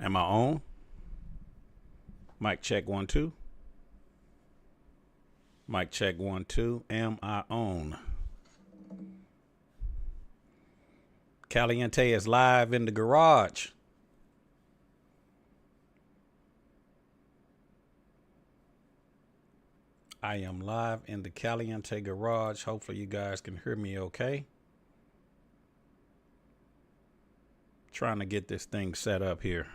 Am I on? Mic check 1 2. Mic check 1 2. Am I on? Caliente is live in the garage. I am live in the Caliente garage. Hopefully you guys can hear me okay. Trying to get this thing set up here.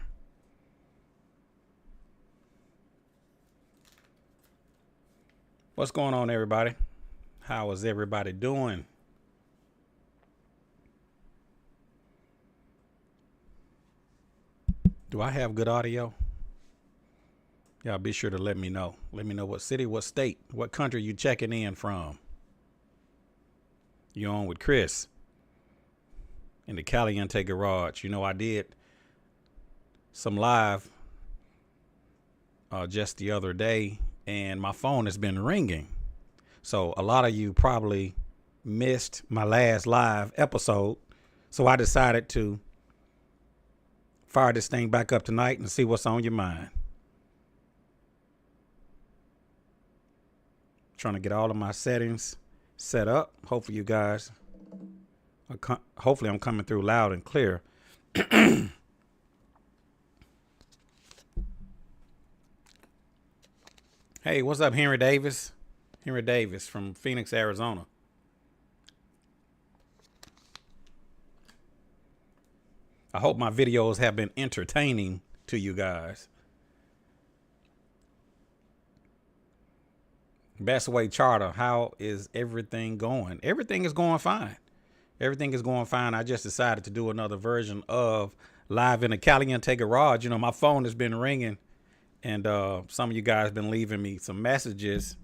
What's going on, everybody? How is everybody doing? Do I have good audio? Y'all be sure to let me know. Let me know what city, what state, what country you checking in from. You on with Chris in the Caliente garage. You know, I did some live just the other day, and my phone has been ringing. So a lot of you probably missed my last live episode. So I decided to fire this thing back up tonight and see what's on your mind. Trying to get all of my settings set up. Hopefully you guys hopefully I'm coming through loud and clear. Hey, what's up, Henry Davis? Henry Davis from Phoenix, Arizona. I hope my videos have been entertaining to you guys. Best Way Charter, how is everything going? Everything is going fine. Everything is going fine. I just decided to do another version of Live in the Caliente Garage. You know, my phone has been ringing, and some of you guys been leaving me some messages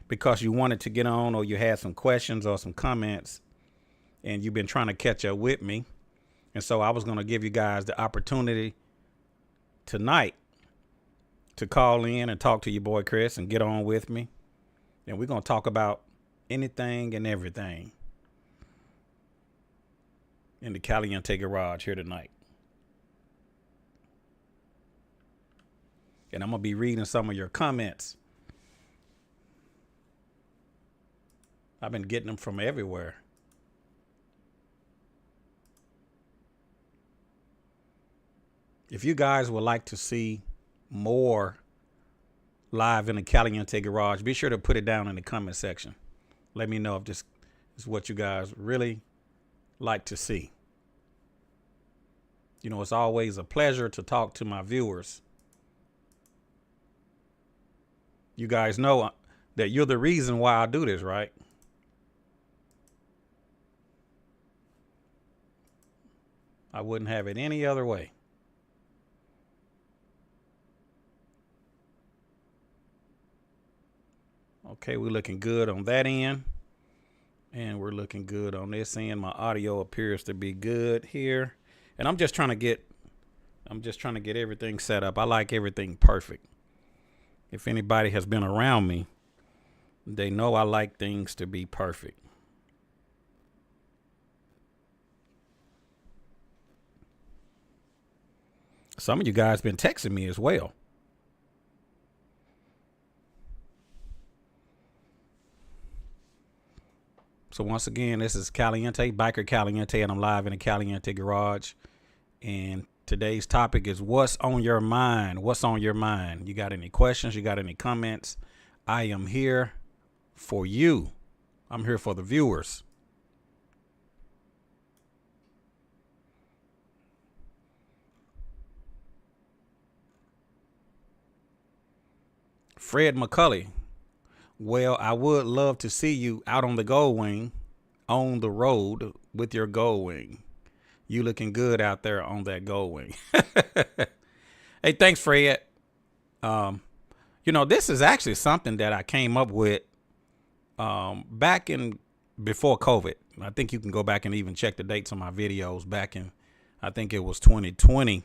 because you wanted to get on, or you had some questions or some comments, and you've been trying to catch up with me. And so I was going to give you guys the opportunity tonight to call in and talk to your boy Chris and get on with me. And we're going to talk about anything and everything in the Caliente garage here tonight. And I'm going to be reading some of your comments. I've been getting them from everywhere. If you guys would like to see more Live in the Caliente garage, be sure to put it down in the comment section. Let me know if this is what you guys really like to see. You know, it's always a pleasure to talk to my viewers. You guys know that you're the reason why I do this, right? I wouldn't have it any other way. Okay, we're looking good on that end. And we're looking good on this end. My audio appears to be good here. And I'm just trying to get everything set up. I like everything perfect. If anybody has been around me, they know I like things to be perfect. Some of you guys been texting me as well. So once again, this is Caliente, Biker Caliente, and I'm live in the Caliente garage. And today's topic is what's on your mind? What's on your mind? You got any questions? You got any comments? I am here for you. I'm here for the viewers. Fred McCulley. Well, I would love to see you out on the gold wing, on the road with your gold wing. You looking good out there on that gold wing. Hey, thanks, Fred. You know, this is actually something that I came up with back in before COVID. I think you can go back and even check the dates on my videos back in, I think it was 2020.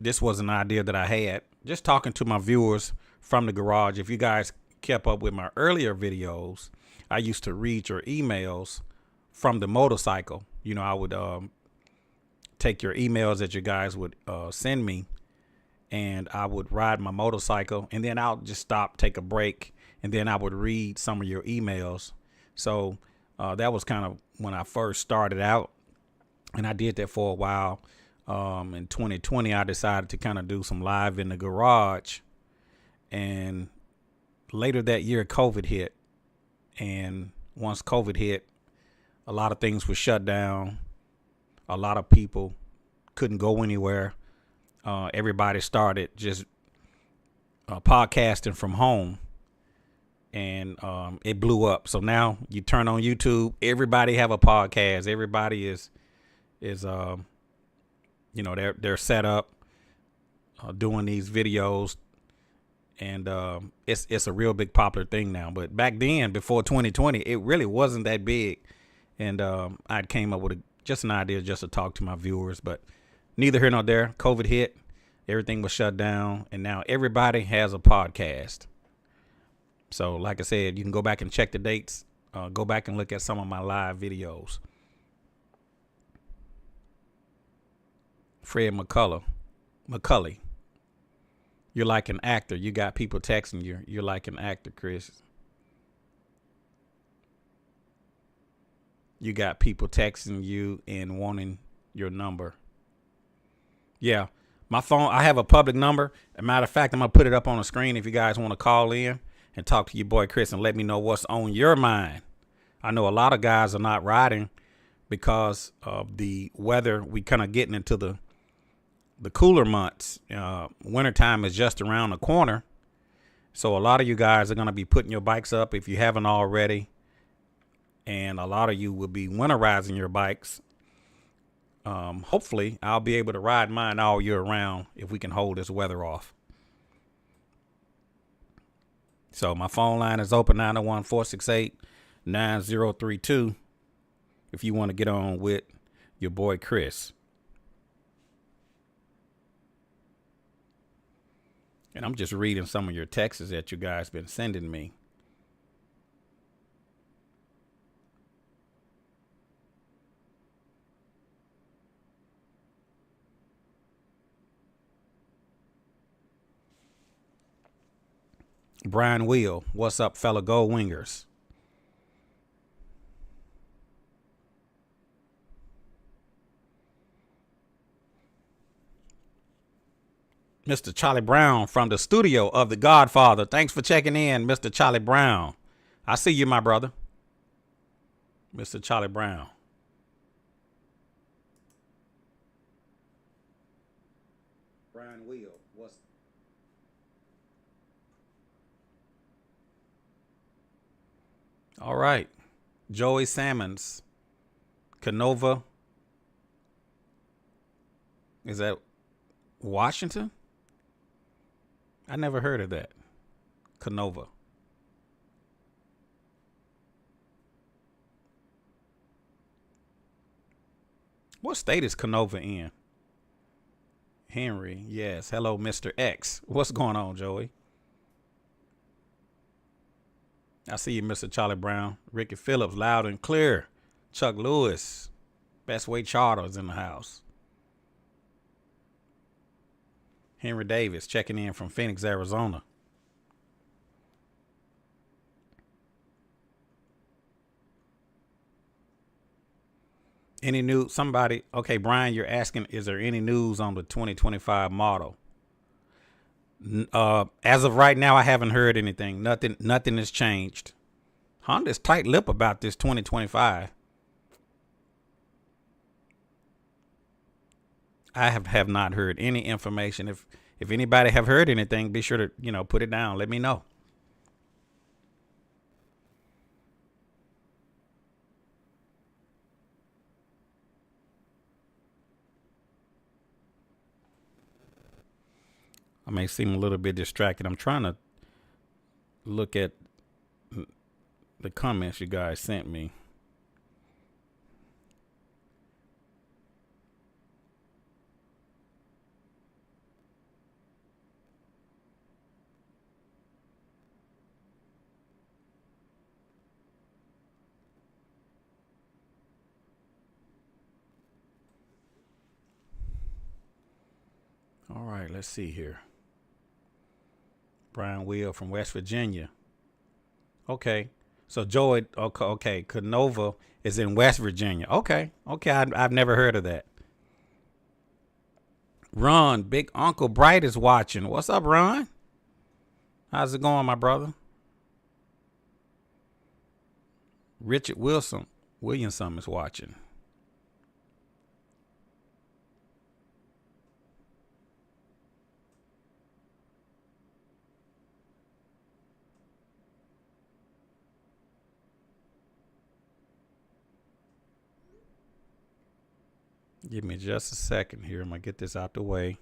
This was an idea that I had just talking to my viewers from the garage. If you guys kept up with my earlier videos, I used to read your emails from the motorcycle. You know, I would take your emails that you guys would send me, and I would ride my motorcycle, and then I'll just stop, take a break, and then I would read some of your emails. So that was kind of when I first started out, and I did that for a while. In 2020, I decided to kind of do some live in the garage, and later that year, COVID hit. And once COVID hit, a lot of things were shut down. A lot of people couldn't go anywhere. Everybody started just podcasting from home, and it blew up. So now you turn on YouTube, everybody have a podcast. Everybody is they're set up doing these videos, and it's a real big popular thing now. But back then, before 2020, it really wasn't that big, and I came up with just an idea just to talk to my viewers. But neither here nor there. COVID hit, everything was shut down, and now everybody has a podcast. So like I said, you can go back and check the dates. Go back and look at some of my live videos. Fred McCully. You're like an actor. You got people texting you. You're like an actor, Chris. You got people texting you and wanting your number. Yeah, my phone, I have a public number. As a matter of fact, I'm going to put it up on the screen if you guys want to call in and talk to your boy Chris and let me know what's on your mind. I know a lot of guys are not riding because of the weather. We kind of getting into the cooler months. Wintertime is just around the corner. So a lot of you guys are going to be putting your bikes up if you haven't already. And a lot of you will be winterizing your bikes. Hopefully I'll be able to ride mine all year round if we can hold this weather off. So my phone line is open, 901-468-9032. If you want to get on with your boy Chris. And I'm just reading some of your texts that you guys been sending me. Brian Wheel, what's up, fellow Gold Wingers? Mr. Charlie Brown from the studio of The Godfather. Thanks for checking in, Mr. Charlie Brown. I see you, my brother. Mr. Charlie Brown. Brian Wheel, what's... All right. Joey Salmons. Canova. Is that Washington? I never heard of that. Canova. What state is Canova in? Henry, yes. Hello, Mr. X. What's going on, Joey? I see you, Mr. Charlie Brown. Ricky Phillips, loud and clear. Chuck Lewis. Best Way Charters in the house. Henry Davis checking in from Phoenix, Arizona. Any news? Somebody, okay, Brian, you're asking, is there any news on the 2025 model? As of right now, I haven't heard anything. Nothing has changed. Honda's tight-lipped about this 2025. I have not heard any information. If anybody have heard anything, be sure to, put it down. Let me know. I may seem a little bit distracted. I'm trying to look at the comments you guys sent me. right, let's see here. Brian Will from West Virginia. Okay. So Joey, okay, Canova is in West Virginia. Okay. I've never heard of that. Ron, Big Uncle Bright is watching. What's up, Ron? How's it going, my brother? Richard Williamson is watching. Give me just a second here. I'm going to get this out the way.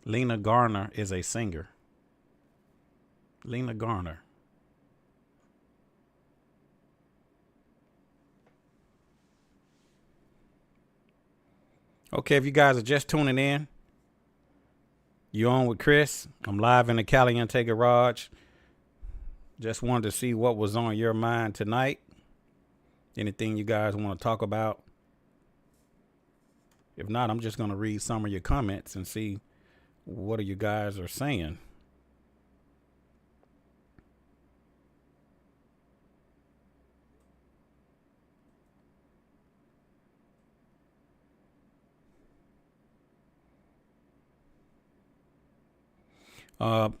Lena Garner is a singer. Lena Garner. Okay, if you guys are just tuning in, you're on with Chris. I'm live in the Caliente garage. Just wanted to see what was on your mind tonight. Anything you guys want to talk about? If not, I'm just going to read some of your comments and see what you guys are saying.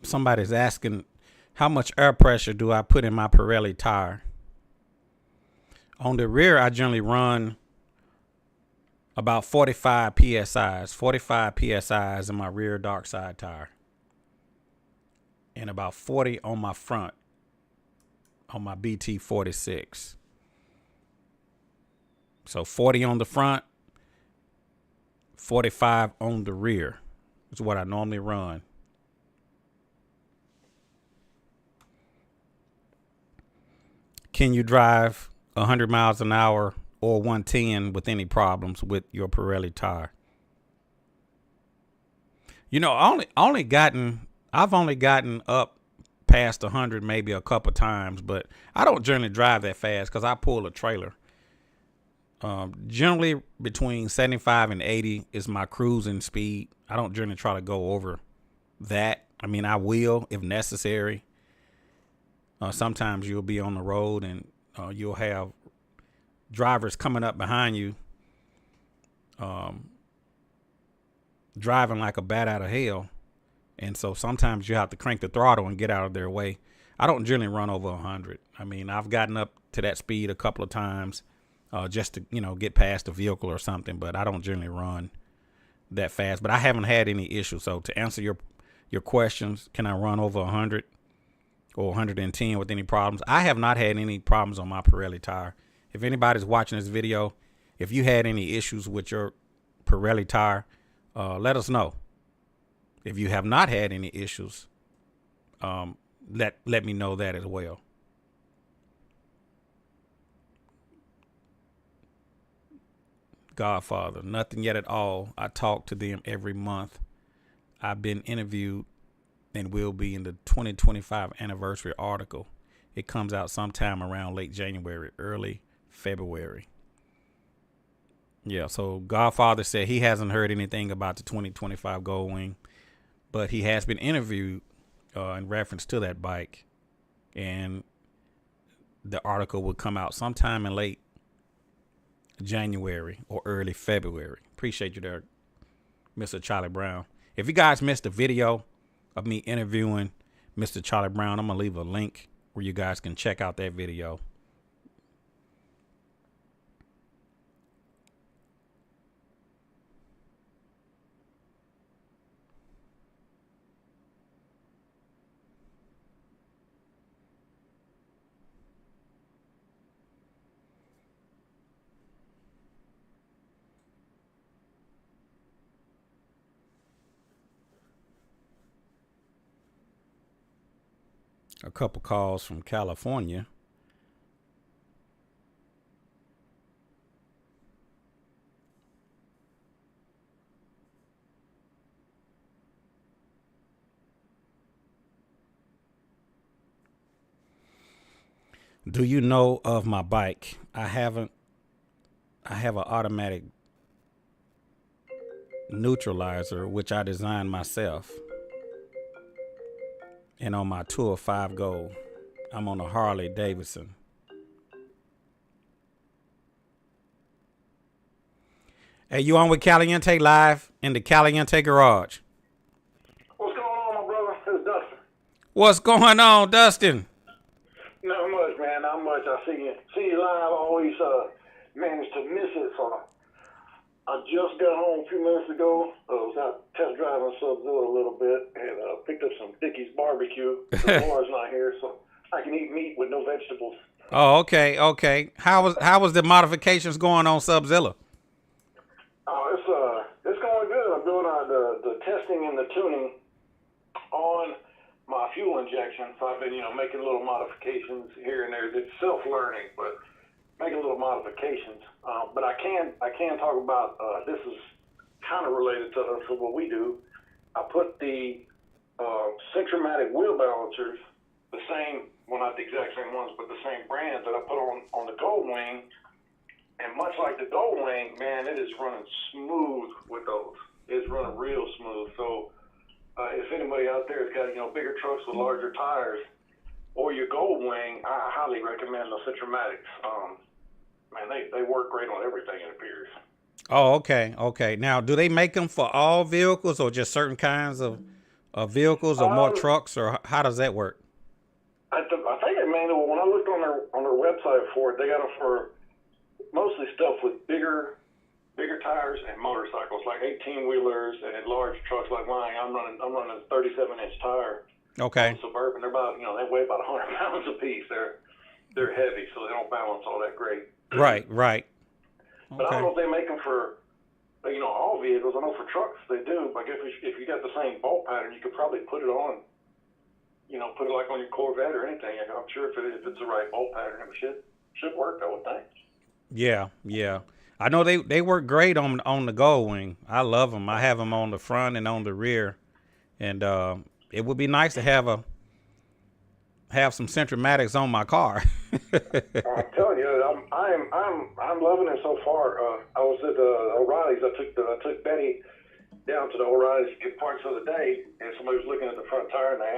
Somebody's asking, how much air pressure do I put in my Pirelli tire? On the rear, I generally run about 45 PSIs, 45 PSIs in my rear dark side tire. And about 40 on my front, on my BT46. So 40 on the front, 45 on the rear is what I normally run. Can you drive 100 miles an hour or 110 with any problems with your Pirelli tire? You know, I've only gotten up past 100 maybe a couple times, but I don't generally drive that fast because I pull a trailer. Generally between 75 and 80 is my cruising speed. I don't generally try to go over that. I mean, I will if necessary. Sometimes you'll be on the road and you'll have drivers coming up behind you, driving like a bat out of hell. And so sometimes you have to crank the throttle and get out of their way. I don't generally run over 100. I mean, I've gotten up to that speed a couple of times just to, get past a vehicle or something, but I don't generally run that fast. But I haven't had any issues. So to answer your questions, can I run over 100? Or 110 with any problems? I have not had any problems on my Pirelli tire. If anybody's watching this video, if you had any issues with your Pirelli tire, let us know. If you have not had any issues, let me know that as well. Godfather, nothing yet at all. I talk to them every month. I've been interviewed and will be in the 2025 anniversary article. It comes out sometime around late January, early February. Yeah, so Godfather said he hasn't heard anything about the 2025 Goldwing, but he has been interviewed in reference to that bike, and the article will come out sometime in late January or early February. Appreciate you there, Mr. Charlie Brown. If you guys missed the video of me interviewing Mr. Charlie Brown, I'm going to leave a link where you guys can check out that video. A couple calls from California. Do you know of my bike? I haven't. I have an automatic neutralizer, which I designed myself. And on my Tour 5 Gold, I'm on a Harley Davidson. Hey, you on with Caliente live in the Caliente garage? What's going on, my brother? It's Dustin. What's going on, Dustin? Not much, man. Not much. I see you live. I always manage to miss it. So I just got home a few minutes ago. I was out test driving Sub-Zero a little bit and picked up some Dickie's barbecue. The Laura's not here, so I can eat meat with no vegetables. Oh, okay, okay. How was the modifications going on Sub-Zilla? It's going good. I'm doing the testing and the tuning on my fuel injection. So I've been making little modifications here and there. It's self-learning, but making little modifications. But I can talk about this is kind of related to what we do. I put the Centromatic wheel balancers, the same, well, not the exact same ones, but the same brand that I put on the Gold Wing. And much like the Gold Wing, man, it is running smooth with those. It's running real smooth. So if anybody out there has got bigger trucks with larger tires or your Gold Wing, I highly recommend the Centromatics. Man, they work great on everything, it appears. Oh, okay, okay. Now, do they make them for all vehicles or just certain kinds of vehicles or more trucks, or how does that work? I think it mainly, when I looked on their website for it, they got them for mostly stuff with bigger tires and motorcycles, like 18-wheelers and large trucks like mine. I'm running a 37-inch tire. Okay. Suburban. They're about they weigh about 100 pounds a piece. They're heavy, so they don't balance all that great. Right. Okay. But I don't know if they make them for all vehicles. I know for trucks they do. But I guess if you got the same bolt pattern, you could probably put it on. Put it like on your Corvette or anything. I'm sure if it's the right bolt pattern, it should work, I would think. Yeah. I know they work great on the Gold Wing. I love them. I have them on the front and on the rear, and it would be nice to have some Centromatics on my car. I'm telling you, I'm loving it so far. I was at O'Reilly's. I took Betty down to the O'Reilly's to get parts the other day, and somebody was looking at the front tire, and they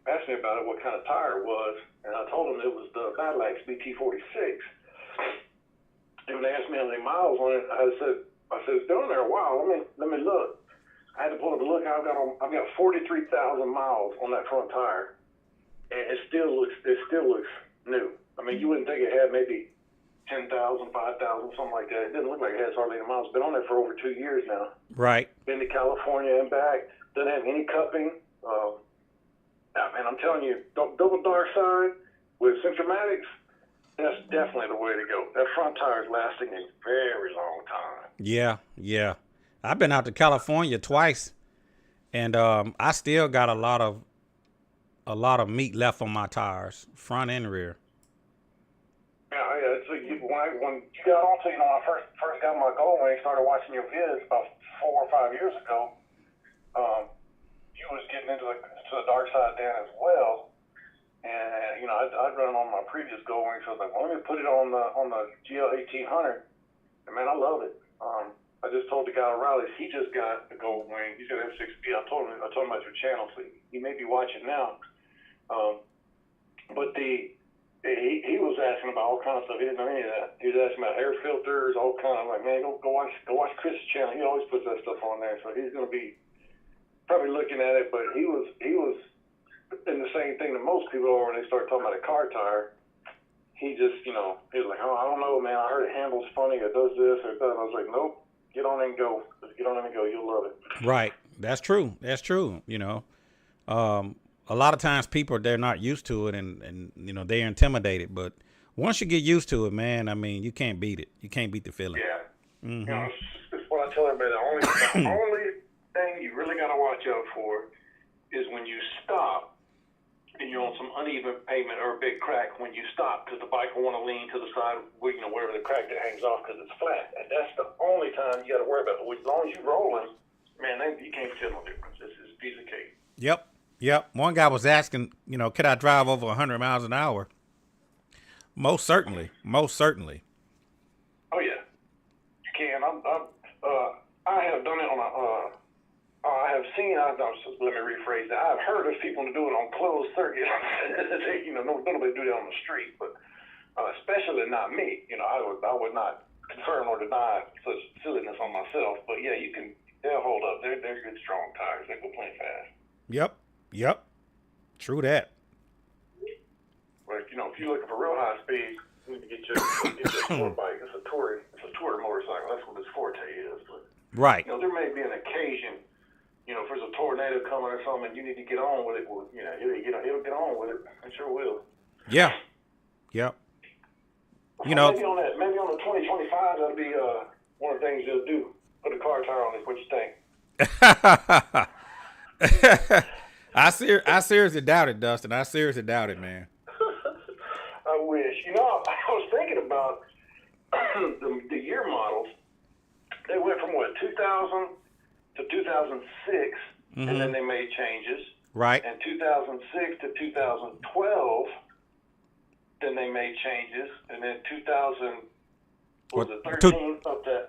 asked me about it, what kind of tire it was, and I told them it was the Battle Axe BT46. And when they asked me how many miles on it, I said it's been on there a while. Let me look. I had to pull up a look. I've got 43,000 miles on that front tire, and it still looks new. I mean, you wouldn't think it had maybe 10,000, 5,000, something like that. It didn't look like it has hardly any miles. It's been on there for over 2 years now. Right. Been to California and back. Doesn't have any cupping. Man, I'm telling you, double dark side with Centromatics. That's definitely the way to go. That front tire is lasting a very long time. Yeah. I've been out to California twice, and I still got a lot of meat left on my tires, front and rear. Yeah. So when you got onto, when I first got my Gold Wing, started watching your vids about 4 or 5 years ago, you was getting into the dark side then as well. And I'd run on my previous Gold Wing, so I was like, well, let me put it on the GL 1800. And man, I love it. I just told the guy O'Reilly's, he just got the Gold Wing. He's got an F6B. I told him about your channel, so he may be watching now. But he was asking about all kinds of stuff. He didn't know any of that. He was asking about air filters, all kinds. I'm like, man, go watch Chris' channel. He always puts that stuff on there, so he's going to be probably looking at it. But he was in the same thing that most people are when they start talking about a car tire. He just, he was like, oh, I don't know, man. I heard it handles funny or does this or that. I was like, nope, get on and go. Just get on and go. You'll love it. Right. That's true. A lot of times people, they're not used to it and they're intimidated. But once you get used to it, man, I mean, you can't beat it. You can't beat the feeling. Yeah. Mm-hmm. It's what I tell everybody. The only thing you really got to watch out for is when you stop and you're on some uneven pavement or a big crack, when you stop, because the bike will want to lean to the side, wherever the crack that hangs off, because it's flat. And that's the only time you got to worry about it. But as long as you're rolling, man, you can't tell no difference. It's a piece of cake. Yep. One guy was asking, could I drive over 100 miles an hour? Most certainly. Most certainly. Oh yeah, you can. I have done it on a. I have seen. Let me rephrase that. I've heard of people do it on closed circuit. Nobody do that on the street, but especially not me. I would not confirm or deny such silliness on myself. But yeah, you can. They'll hold up. They're good, strong tires. They go plenty fast. Yep. Yep. True that. But if you're looking for real high speed, you need to get your tour bike. It's a tour motorcycle. That's what this Forte is. But Right. there may be an occasion. If there's a tornado coming or something, you need to get on with it. Well, it'll get on with it. It sure will. Yeah. Yep. Maybe on the 2025, that'll be one of the things you'll do. Put a car tire on it. What you think? I seriously doubt it, Dustin. I seriously doubt it, man. I wish. I was thinking about the year models. They went from 2000 to 2006, and then they made changes. Right. And 2006 to 2012, then they made changes, and then 2013 up to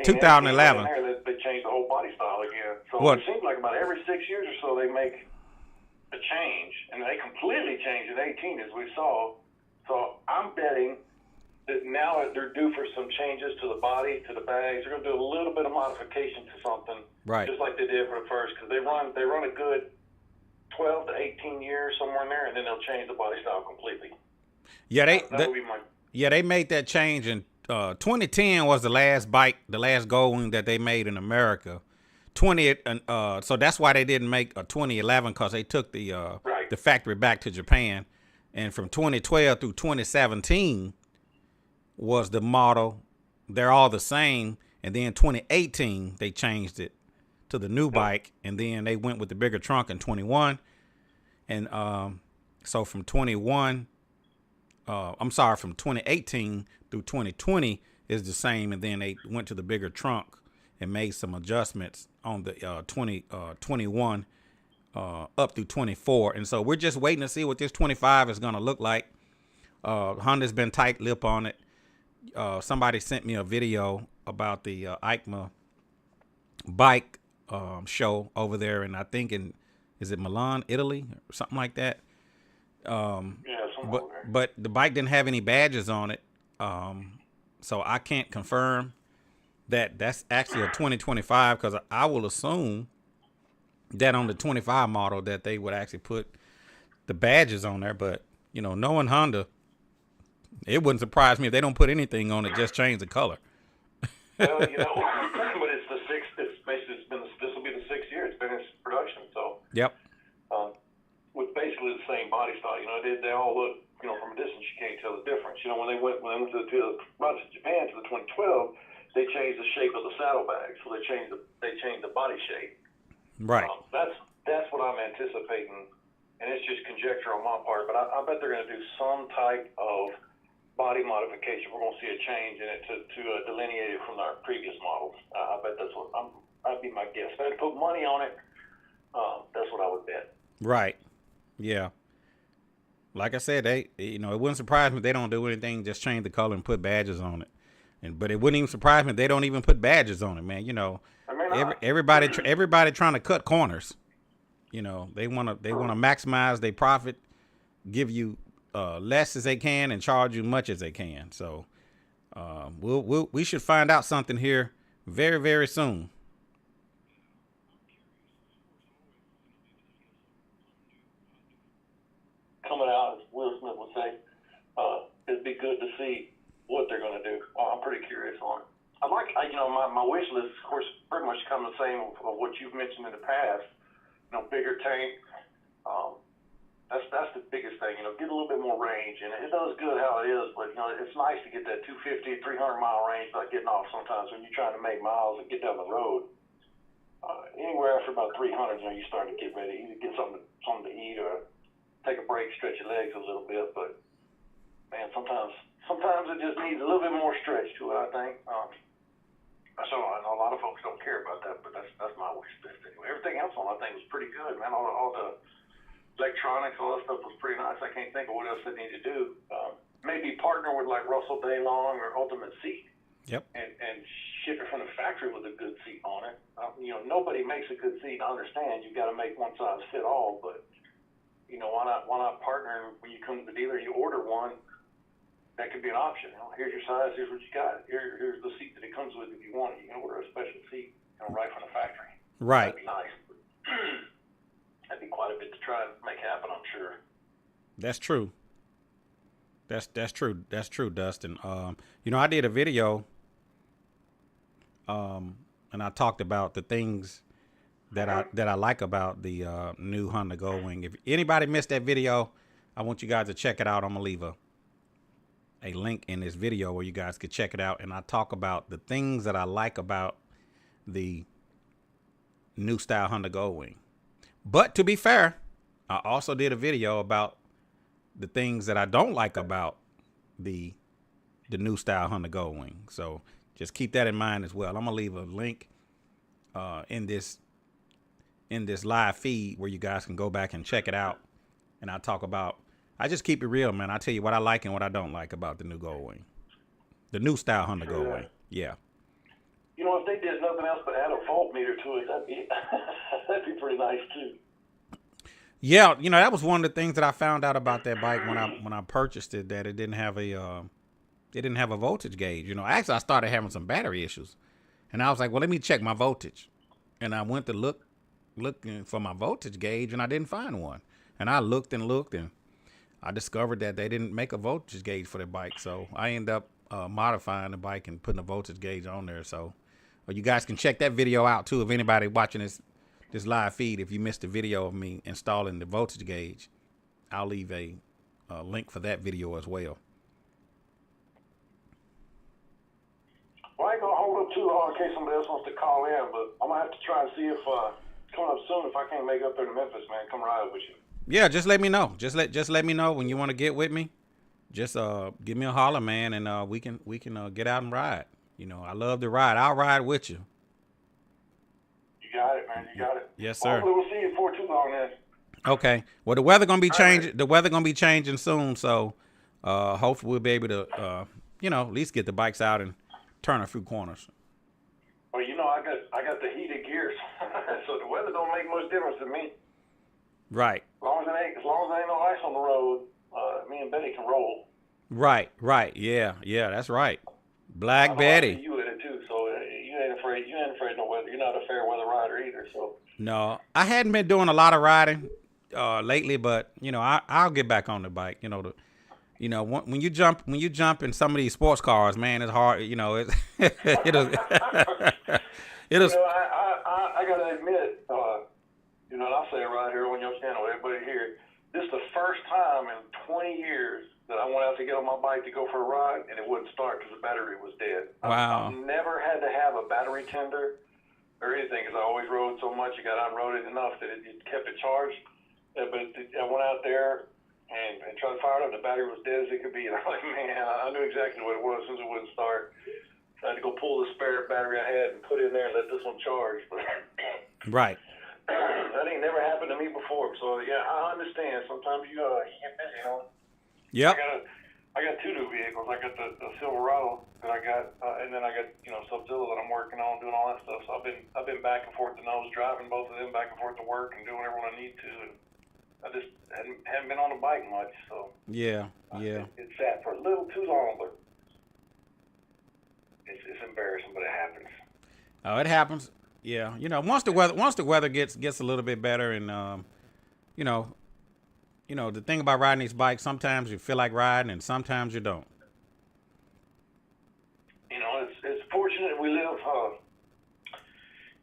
2011. They changed the whole body style again. So What? It seems like about every 6 years or so they make a change, and they completely changed in 18 as we saw. So I'm betting that now they're due for some changes to the body, to the bags. They're going to do a little bit of modification to something, Right. just like they did for the first, because they run a good 12 to 18 years somewhere in there, and then they'll change the body style completely. Yeah, That would be my. Yeah, they made that change in 2010 was the last gold wing that they made in America. So that's why they didn't make a 2011 because they took the Right. the factory back to Japan, and from 2012 through 2017 was the model. They're all the same, and then 2018 they changed it to the new bike, and then they went with the bigger trunk in 21, and so from 2018 through 2020 is the same, and then they went to the bigger trunk and made some adjustments on the 2021 up through 24, and so we're just waiting to see what this 25 is going to look like. Honda's been tight-lipped on it. Somebody sent me a video about the EICMA bike show over there, and I think is it Milan, Italy, or something like that. But the bike didn't have any badges on it, so I can't confirm that that's actually a 2025 because I will assume that on the 25 model that they would actually put the badges on there. But knowing Honda, it wouldn't surprise me if they don't put anything on it, just change the color. Well, but it's the sixth. It's basically this will be the 6th year it's been in production. So Yep. With basically the same body style, they all look, from a distance you can't tell the difference. When they went to Japan to the 2012, they changed the shape of the saddlebags, so they changed the body shape. Right. That's what I'm anticipating, and it's just conjecture on my part. But I bet they're going to do some type of body modification. We're going to see a change in it to delineate it from our previous models. I bet that's what that'd be my guess. If I had to put money on it, that's what I would bet. Right. Yeah. Like I said, it wouldn't surprise me if they don't do anything, just change the color and put badges on it. But it wouldn't even surprise me if they don't even put badges on it, man. Everybody trying to cut corners. They want to maximize their profit, give you less as they can and charge you much as they can. So we should find out something here very, very soon. Coming out, as Will Smith would say, it'd be good to see what they're going to do. I'm pretty curious on it. My wish list, of course, pretty much come the same of what you've mentioned in the past. Bigger tank. That's the biggest thing. Get a little bit more range, and it does good how it is. But it's nice to get that 250, 300-mile range by getting off. Sometimes when you're trying to make miles and get down the road, anywhere after about 300, you start to get ready. Either get something to eat or take a break, stretch your legs a little bit. But man, sometimes it just needs a little bit more stretch to it, I think. So I know a lot of folks don't care about that, but that's my wish list anyway. Everything else on that thing was pretty good, man. All the electronics, all that stuff was pretty nice. I can't think of what else they need to do. maybe partner with like Russell Daylong or Ultimate Seat. Yep. And ship it from the factory with a good seat on it. Nobody makes a good seat. I understand you've got to make one size fit all, but why not partner? And when you come to the dealer, you order one. That could be an option. Here's your size. Here's what you got. Here's the seat that it comes with if you want it. You can order a special seat, right from the factory. Right. That'd be nice. That'd be quite a bit to try and make happen, I'm sure. That's true. That's true. That's true, Dustin. I did a video. And I talked about the things that I like about the new Honda Goldwing. If anybody missed that video, I want you guys to check it out. I'm gonna leave a link in this video where you guys could check it out. And I talk about the things that I like about the new style Honda Goldwing. But to be fair, I also did a video about the things that I don't like about the new style Honda Goldwing. So just keep that in mind as well. I'm gonna leave a link in this live feed where you guys can go back and check it out. And I just keep it real, man. I tell you what I like and what I don't like about the new Goldwing, the new style Honda Goldwing. Yeah. If they did nothing else but add a voltmeter to it, that'd be pretty nice too. Yeah, that was one of the things that I found out about that bike when I purchased it, that it didn't have a voltage gauge. Actually I started having some battery issues, and I was like, well, let me check my voltage, and I went to looking for my voltage gauge, and I didn't find one, and I looked, and I discovered that they didn't make a voltage gauge for the bike, so I ended up modifying the bike and putting a voltage gauge on there. So you guys can check that video out too. If anybody watching this live feed, if you missed the video of me installing the voltage gauge, I'll leave a link for that video as well. Well, I ain't gonna hold up too long in case somebody else wants to call in, but I'm gonna have to try and see if coming up soon, if I can't make it up there to Memphis, man, come ride with you. Yeah, just let me know. Just let me know when you want to get with me. Just give me a holler, man, and we can get out and ride. I love to ride. I'll ride with you. You got it, man. You got it. Yes, sir. Hopefully we'll see you before too long then. Okay. Well, the weather gonna be changing. Right. The weather gonna be changing soon, so hopefully we'll be able to at least get the bikes out and turn a few corners. Well, I got the heated gears, so the weather don't make much difference to me. Right. As long as there ain't no ice on the road, me and Betty can roll. Right. Yeah, that's right. Black Betty. You in it too, so you ain't afraid of no weather. You're not a fair weather rider either, so. No, I hadn't been doing a lot of riding lately, but I'll get back on the bike. When you jump in some of these sports cars, man, it's hard. It's I gotta admit, and I'll say it right here on your channel, everybody here. This is the first time in 20 years that I went out to get on my bike to go for a ride, and it wouldn't start because the battery was dead. Wow. I've never had to have a battery tender or anything, because I always rode so much. I got unroaded enough that it kept it charged. But I went out there and tried to fire it up. The battery was dead as it could be. And I'm like, man, I knew exactly what it was since it wouldn't start. I had to go pull the spare battery I had and put it in there and let this one charge. But right. That ain't never happened to me before. So, yeah, I understand. Sometimes you get busy, Yep. I got two new vehicles. I got the Silverado that I got, and then I got Sub-Zilla that I'm working on, doing all that stuff. So I've been back and forth to nose driving both of them back and forth to work and doing everything I need to. And I just haven't been on the bike much. So yeah. It sat for a little too long, but it's embarrassing, but it happens. Oh, it happens. Yeah. Once the weather gets a little bit better, and the thing about riding these bikes, sometimes you feel like riding and sometimes you don't. It's fortunate we live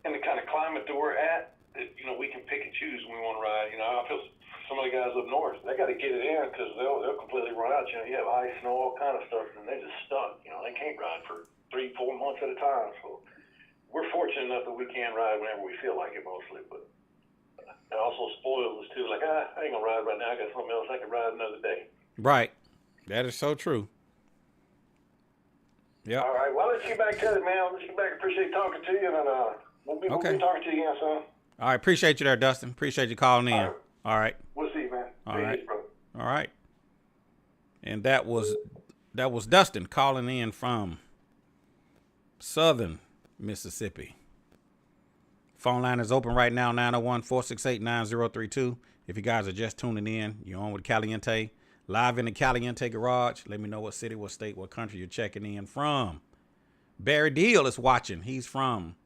in the kind of climate that we're at that, we can pick and choose when we want to ride. I feel some of the guys up north, they got to get it in because they'll completely run out. You have ice, snow, all kind of stuff, and they're just stuck. They can't ride for 3-4 months at a time. So we're fortunate enough that we can ride whenever we feel like it mostly, but it also spoils us too. Like, I ain't gonna ride right now. I got something else I can ride another day. Right. That is so true. Yeah. All right. Well, let's get back to it, man. Let's get back. Appreciate talking to you, and we'll be talking to you again soon. All right. Appreciate you there, Dustin. Appreciate you calling in. All right. We'll see you, man. All right. All right. And that was Dustin calling in from Southern Mississippi. Phone line is open right now, 901-468-9032. If you guys are just tuning in, you're on with Caliente, live in the Caliente garage. Let me know what city, what state, what country you're checking in from. Barry Deal is watching. He's from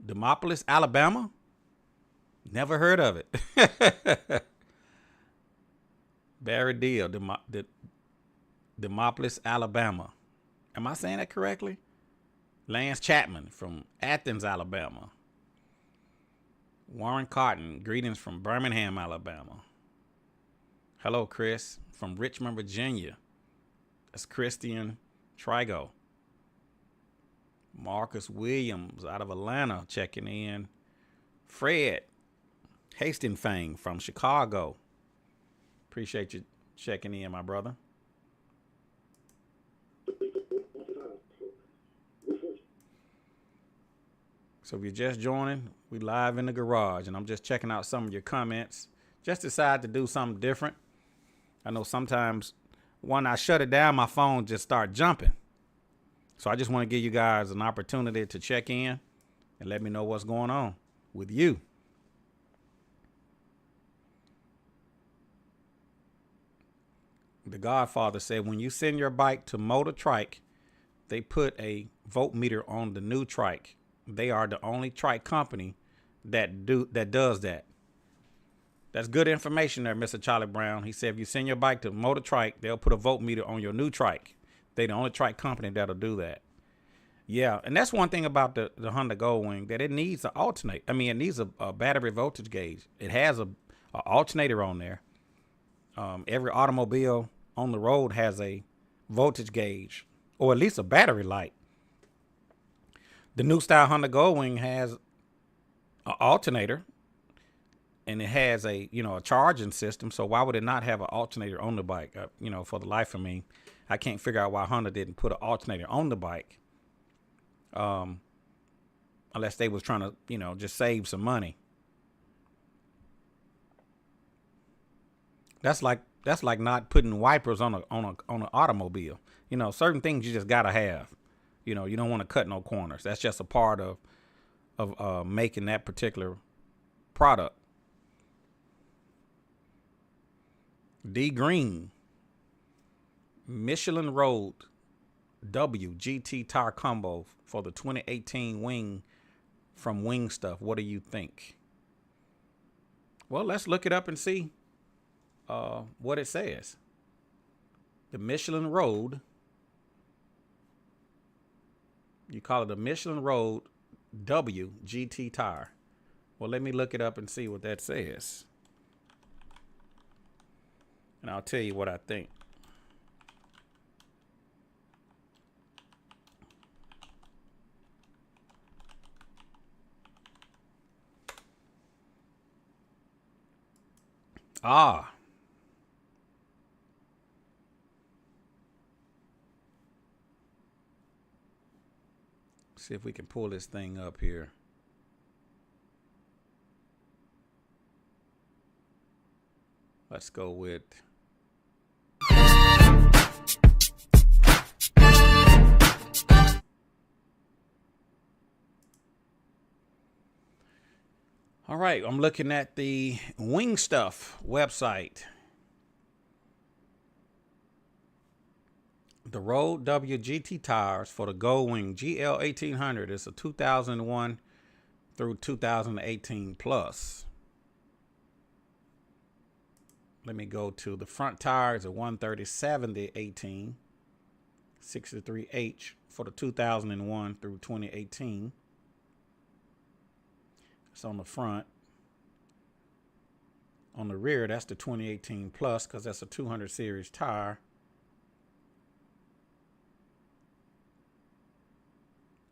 Demopolis, Alabama. Never heard of it. Barry Deal, Demopolis, Alabama. Am I saying that correctly? Lance Chapman from Athens, Alabama. Warren Cotton, greetings from Birmingham, Alabama. Hello, Chris, from Richmond, Virginia. That's Christian Trigo. Marcus Williams out of Atlanta checking in. Fred Hastingfang from Chicago. Appreciate you checking in, my brother. So if you're just joining, we live in the garage, and I'm just checking out some of your comments. Just decided to do something different. I know sometimes when I shut it down, my phone just start jumping. So I just want to give you guys an opportunity to check in and let me know what's going on with you. The Godfather said, when you send your bike to Motor Trike, they put a voltmeter on the new trike. They are the only trike company that does that. That's good information there, Mr. Charlie Brown. He said if you send your bike to Motor Trike, they'll put a voltmeter on your new trike. They're the only trike company that'll do that. Yeah, and that's one thing about the Honda Goldwing, that it needs an alternate. I mean, it needs a battery voltage gauge. It has a alternator on there. Every automobile on the road has a voltage gauge, or at least a battery light. The new style Honda Goldwing has an alternator, and it has a charging system. So why would it not have an alternator on the bike? For the life of me, I can't figure out why Honda didn't put an alternator on the bike, unless they was trying to just save some money. That's like not putting wipers on an automobile. Certain things you just gotta have. You don't want to cut no corners. That's just a part of making that particular product. D Green, Michelin Road W GT tire combo for the 2018 Wing from Wing Stuff. What do you think? Well, let's look it up and see what it says. The Michelin Road. You call it a Michelin Road W GT tire. Well, let me look it up and see what that says. And I'll tell you what I think. See if we can pull this thing up here. Let's go with all right, I'm looking at the Wing Stuff website. The Road W GT tires for the Goldwing GL 1800 is a 2001 through 2018 plus. Let me go to the front tires at 130/70 18 63H for the 2001 through 2018. It's on the front. On the rear, that's the 2018 plus, because that's a 200 series tire.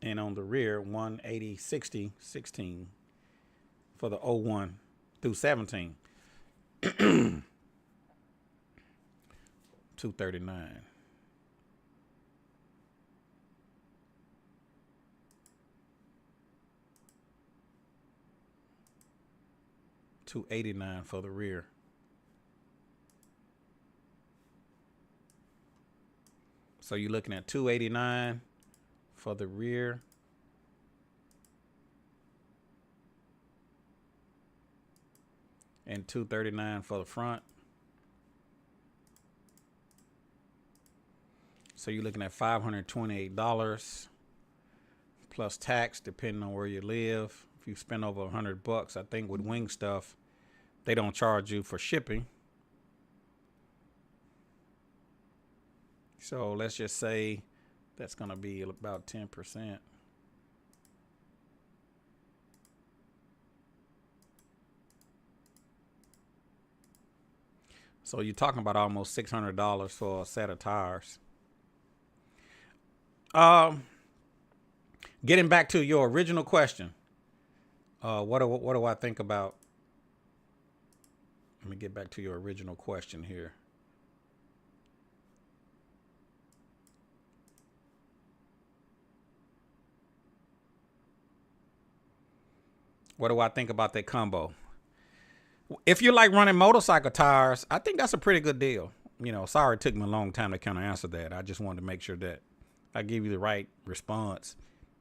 And on the rear, 180/60/16 for the 01 through 17. 239. $289 for the rear. So you're looking at $289 for the rear. And $239 for the front. So you're looking at $528 plus tax, depending on where you live. If you spend over $100, I think with Wing Stuff, they don't charge you for shipping. So let's just say that's going to be about 10%. So you're talking about almost $600 for a set of tires. Getting back to your original question, what do I think about? Let me get back to your original question here. What do I think about that combo? If you like running motorcycle tires, I think that's a pretty good deal. Sorry it took me a long time to kind of answer that. I just wanted to make sure that I give you the right response.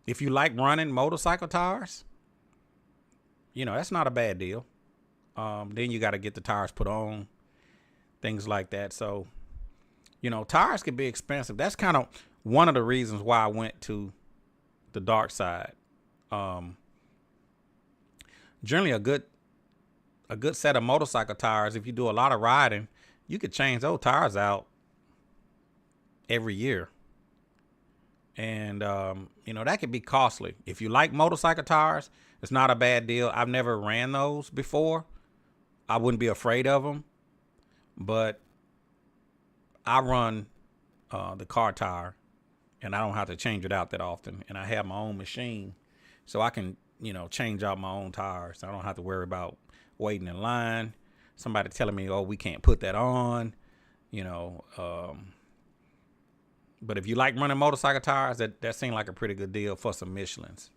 If you like running motorcycle tires, that's not a bad deal. Then you got to get the tires put on, things like that. So, tires can be expensive. That's kind of one of the reasons why I went to the dark side. Generally, a good set of motorcycle tires, if you do a lot of riding, you could change those tires out every year. And, that could be costly. If you like motorcycle tires, it's not a bad deal. I've never ran those before. I wouldn't be afraid of them. But I run the car tire, and I don't have to change it out that often. And I have my own machine, so I can, change out my own tires. I don't have to worry about waiting in line, somebody telling me, oh, we can't put that on, but if you like running motorcycle tires, that seemed like a pretty good deal for some Michelins.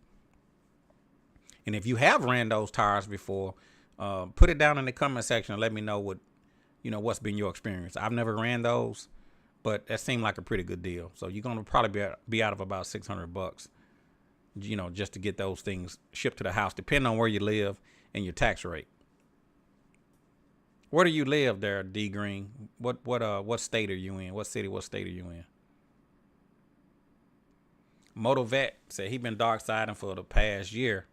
And if you have ran those tires before, put it down in the comment section and let me know what's been your experience. I've never ran those, but that seemed like a pretty good deal. So you're going to probably be out of about $600, just to get those things shipped to the house, depending on where you live and your tax rate. Where do you live there, D Green? What state are you in? What city, what state are you in? Motov Vette said he been dark siding for the past year,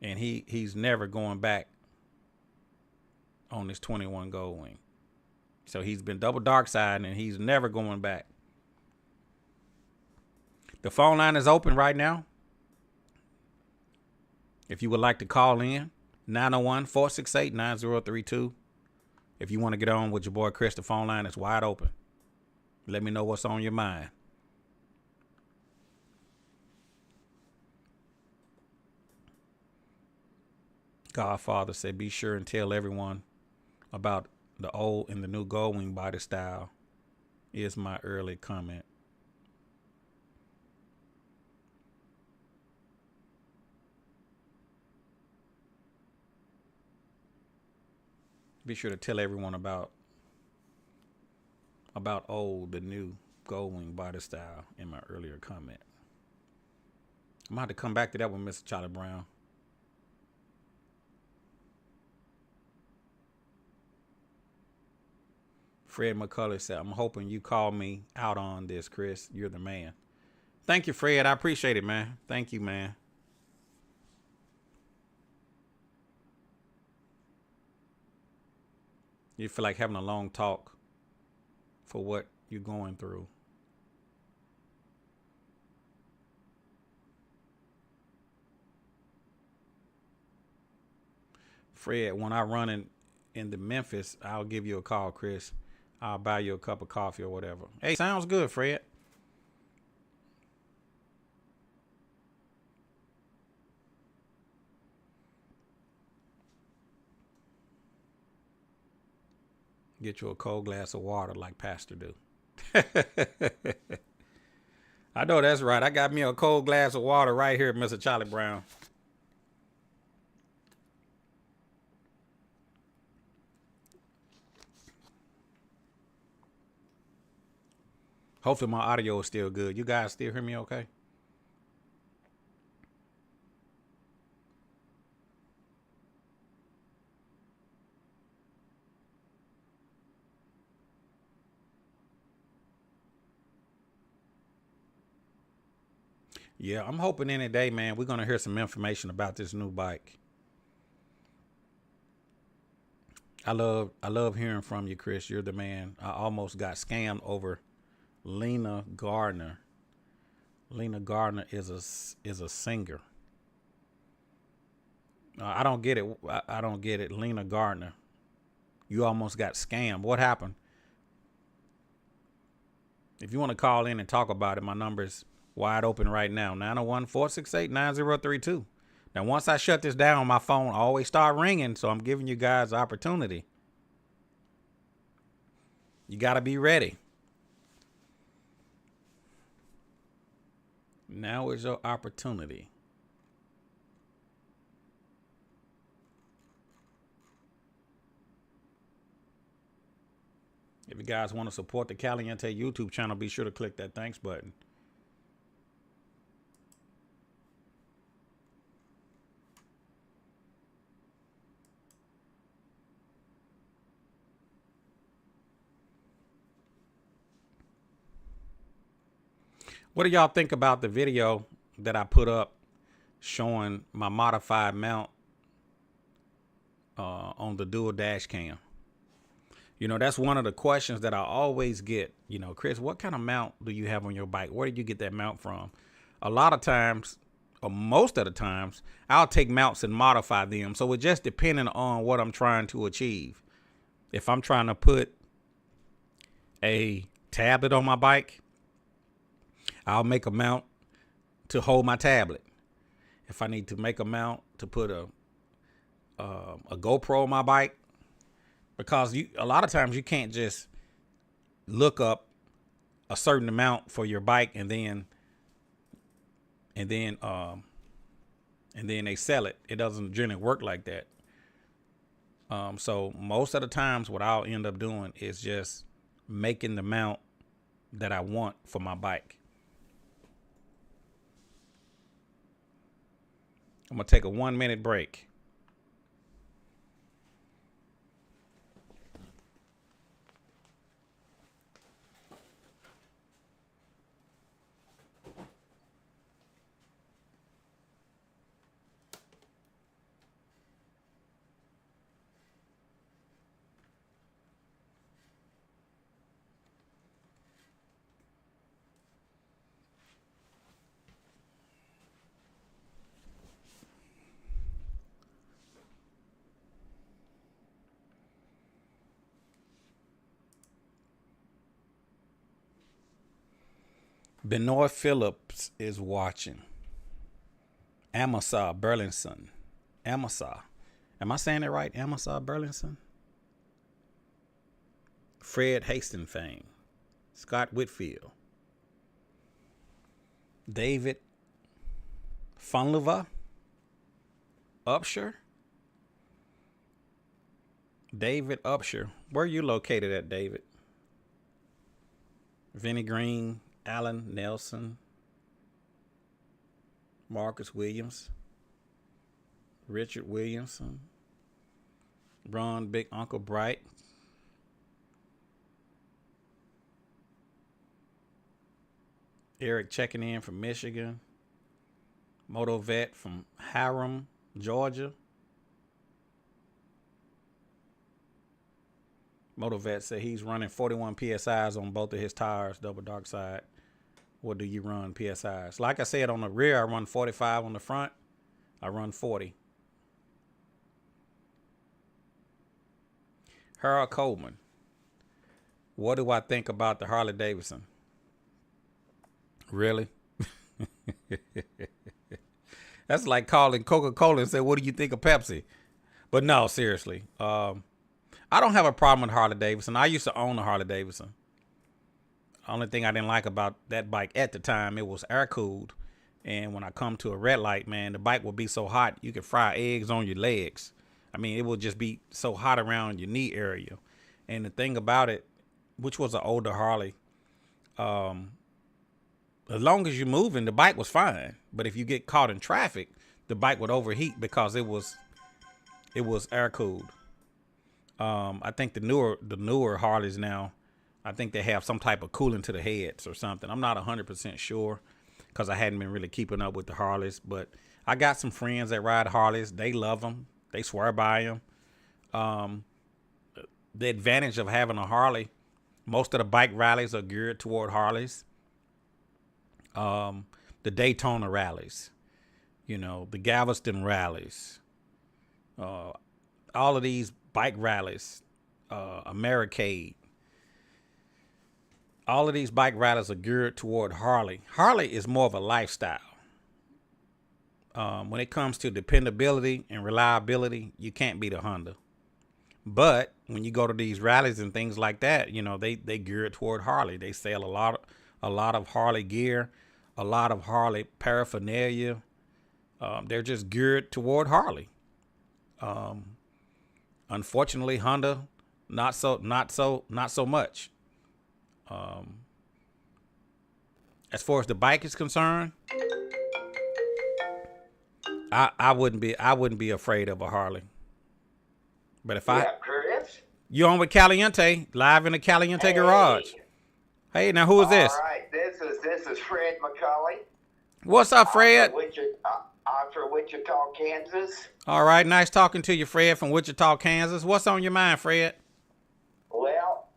and he's never going back on this 21 Gold Wing. So he's been double dark siding, and he's never going back. The phone line is open right now. If you would like to call in, 901-468-9032. If you want to get on with your boy Chris, the phone line is wide open. Let me know what's on your mind. Godfather said, be sure and tell everyone about the old and the new Gold Wing body style is my early comment. Be sure to tell everyone about old, the new Gold Wing body style in my earlier comment. I'm going to have to come back to that one, Mr. Charlie Brown. Fred McCulley said, I'm hoping you call me out on this, Chris. You're the man. Thank you, Fred. I appreciate it, man. Thank you, man. You feel like having a long talk for what you're going through. Fred, when I run in the Memphis, I'll give you a call, Chris. I'll buy you a cup of coffee or whatever. Hey, sounds good, Fred. Get you a cold glass of water like Pastor do. I know that's right. I got me a cold glass of water right here, Mr. Charlie Brown. Hopefully my audio is still good. You guys still hear me okay? Yeah, I'm hoping any day, man, we're going to hear some information about this new bike. I love hearing from you, Chris. You're the man. I almost got scammed over Lena Gardner. Lena Gardner is a singer. I don't get it. I don't get it. Lena Gardner. You almost got scammed. What happened? If you want to call in and talk about it, my number is wide open right now. 901-468-9032. Now, once I shut this down, my phone always start ringing, so I'm giving you guys the opportunity. You got to be ready. Now is your opportunity. If you guys want to support the Caliente YouTube channel, be sure to click that thanks button. What do y'all think about the video that I put up showing my modified mount on the dual dash cam? You know, that's one of the questions that I always get. You know, Chris, what kind of mount do you have on your bike? Where did you get that mount from? A lot of times, or most of the times, I'll take mounts and modify them. So it just depending on what I'm trying to achieve. If I'm trying to put a tablet on my bike, I'll make a mount to hold my tablet. If I need to make a mount to put a GoPro on my bike, because a lot of times you can't just look up a certain amount for your bike and then they sell it. It doesn't generally work like that. So most of the times what I'll end up doing is just making the mount that I want for my bike. I'm going to take a 1-minute break. Benoit Phillips is watching. Amasa Burlinson. Amasa. Am I saying it right? Amasa Burlinson? Fred Hastings. Scott Whitfield. David Funlova. Upshur. David Upshur. Where are you located at, David? Vinnie Green. Alan Nelson, Marcus Williams, Richard Williamson, Ron Big Uncle Bright, Eric checking in from Michigan, Motov Vette from Harum, Georgia. Motov Vette said he's running 41 PSIs on both of his tires, double dark side. What do you run PSIs? Like I said, on the rear, I run 45. On the front, I run 40. Harold Coleman. What do I think about the Harley Davidson? Really? That's like calling Coca-Cola and say, what do you think of Pepsi? But no, seriously. I don't have a problem with Harley Davidson. I used to own a Harley Davidson. Only thing I didn't like about that bike at the time, it was air cooled. And when I come to a red light, man, the bike would be so hot, you could fry eggs on your legs. I mean, it would just be so hot around your knee area. And the thing about it, which was an older Harley, Um, as long as you're moving, the bike was fine. But if you get caught in traffic, the bike would overheat because it was air cooled. I think the newer Harleys now, I think they have some type of cooling to the heads or something. I'm not 100% sure because I hadn't been really keeping up with the Harleys. But I got some friends that ride Harleys. They love them. They swear by them. The advantage of having a Harley, most of the bike rallies are geared toward Harleys. The Daytona rallies, the Galveston rallies, all of these bike rallies, Americade, all of these bike rallies are geared toward Harley. Harley is more of a lifestyle. When it comes to dependability and reliability, you can't beat a Honda. But when you go to these rallies and things like that, they gear it toward Harley. They sell a lot of Harley gear, a lot of Harley paraphernalia. They're just geared toward Harley. Unfortunately, Honda, not so much. As far as the bike is concerned, I wouldn't be afraid of a Harley. But if Chris? You on with Caliente, live in the Caliente garage. Hey, now who is this? All right, this is Fred McCulley. What's up, Fred? I'm from Wichita, Kansas. All right, nice talking to you, Fred, from Wichita, Kansas. What's on your mind, Fred? Well,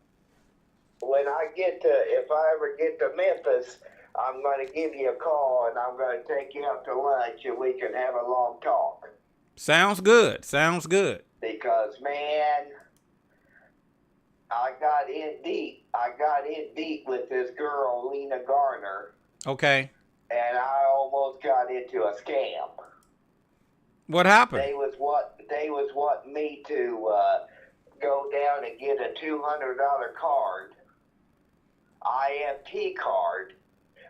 if I ever get to Memphis, I'm going to give you a call and I'm going to take you out to lunch and we can have a long talk. Sounds good. Because, man, I got in deep with this girl, Lena Garner. Okay. And I almost got into a scam. What happened? They was wanting me to go down and get a $200 card, IFT card,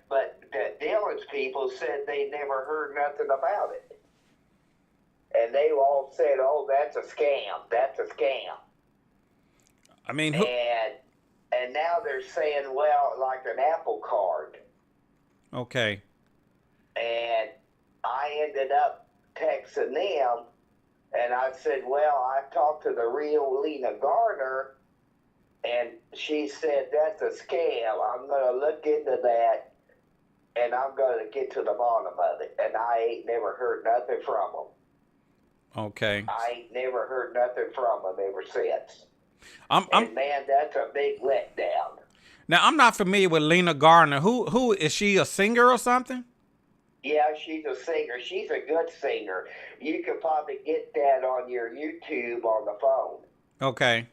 but the Dillon's people said they never heard nothing about it. And they all said, "Oh, that's a scam. That's a scam." I mean, and now they're saying, well, like an Apple card. Okay. And I ended up texting them, and I said, well, I talked to the real Lena Garner, and she said, that's a scam. I'm going to look into that, and I'm going to get to the bottom of it. And I ain't never heard nothing from them. Okay. I ain't never heard nothing from them ever since. And man, that's a big letdown. Now, I'm not familiar with Lena Garner. Who is she, a singer or something? Yeah, she's a singer. She's a good singer. You could probably get that on your YouTube on the phone. Okay.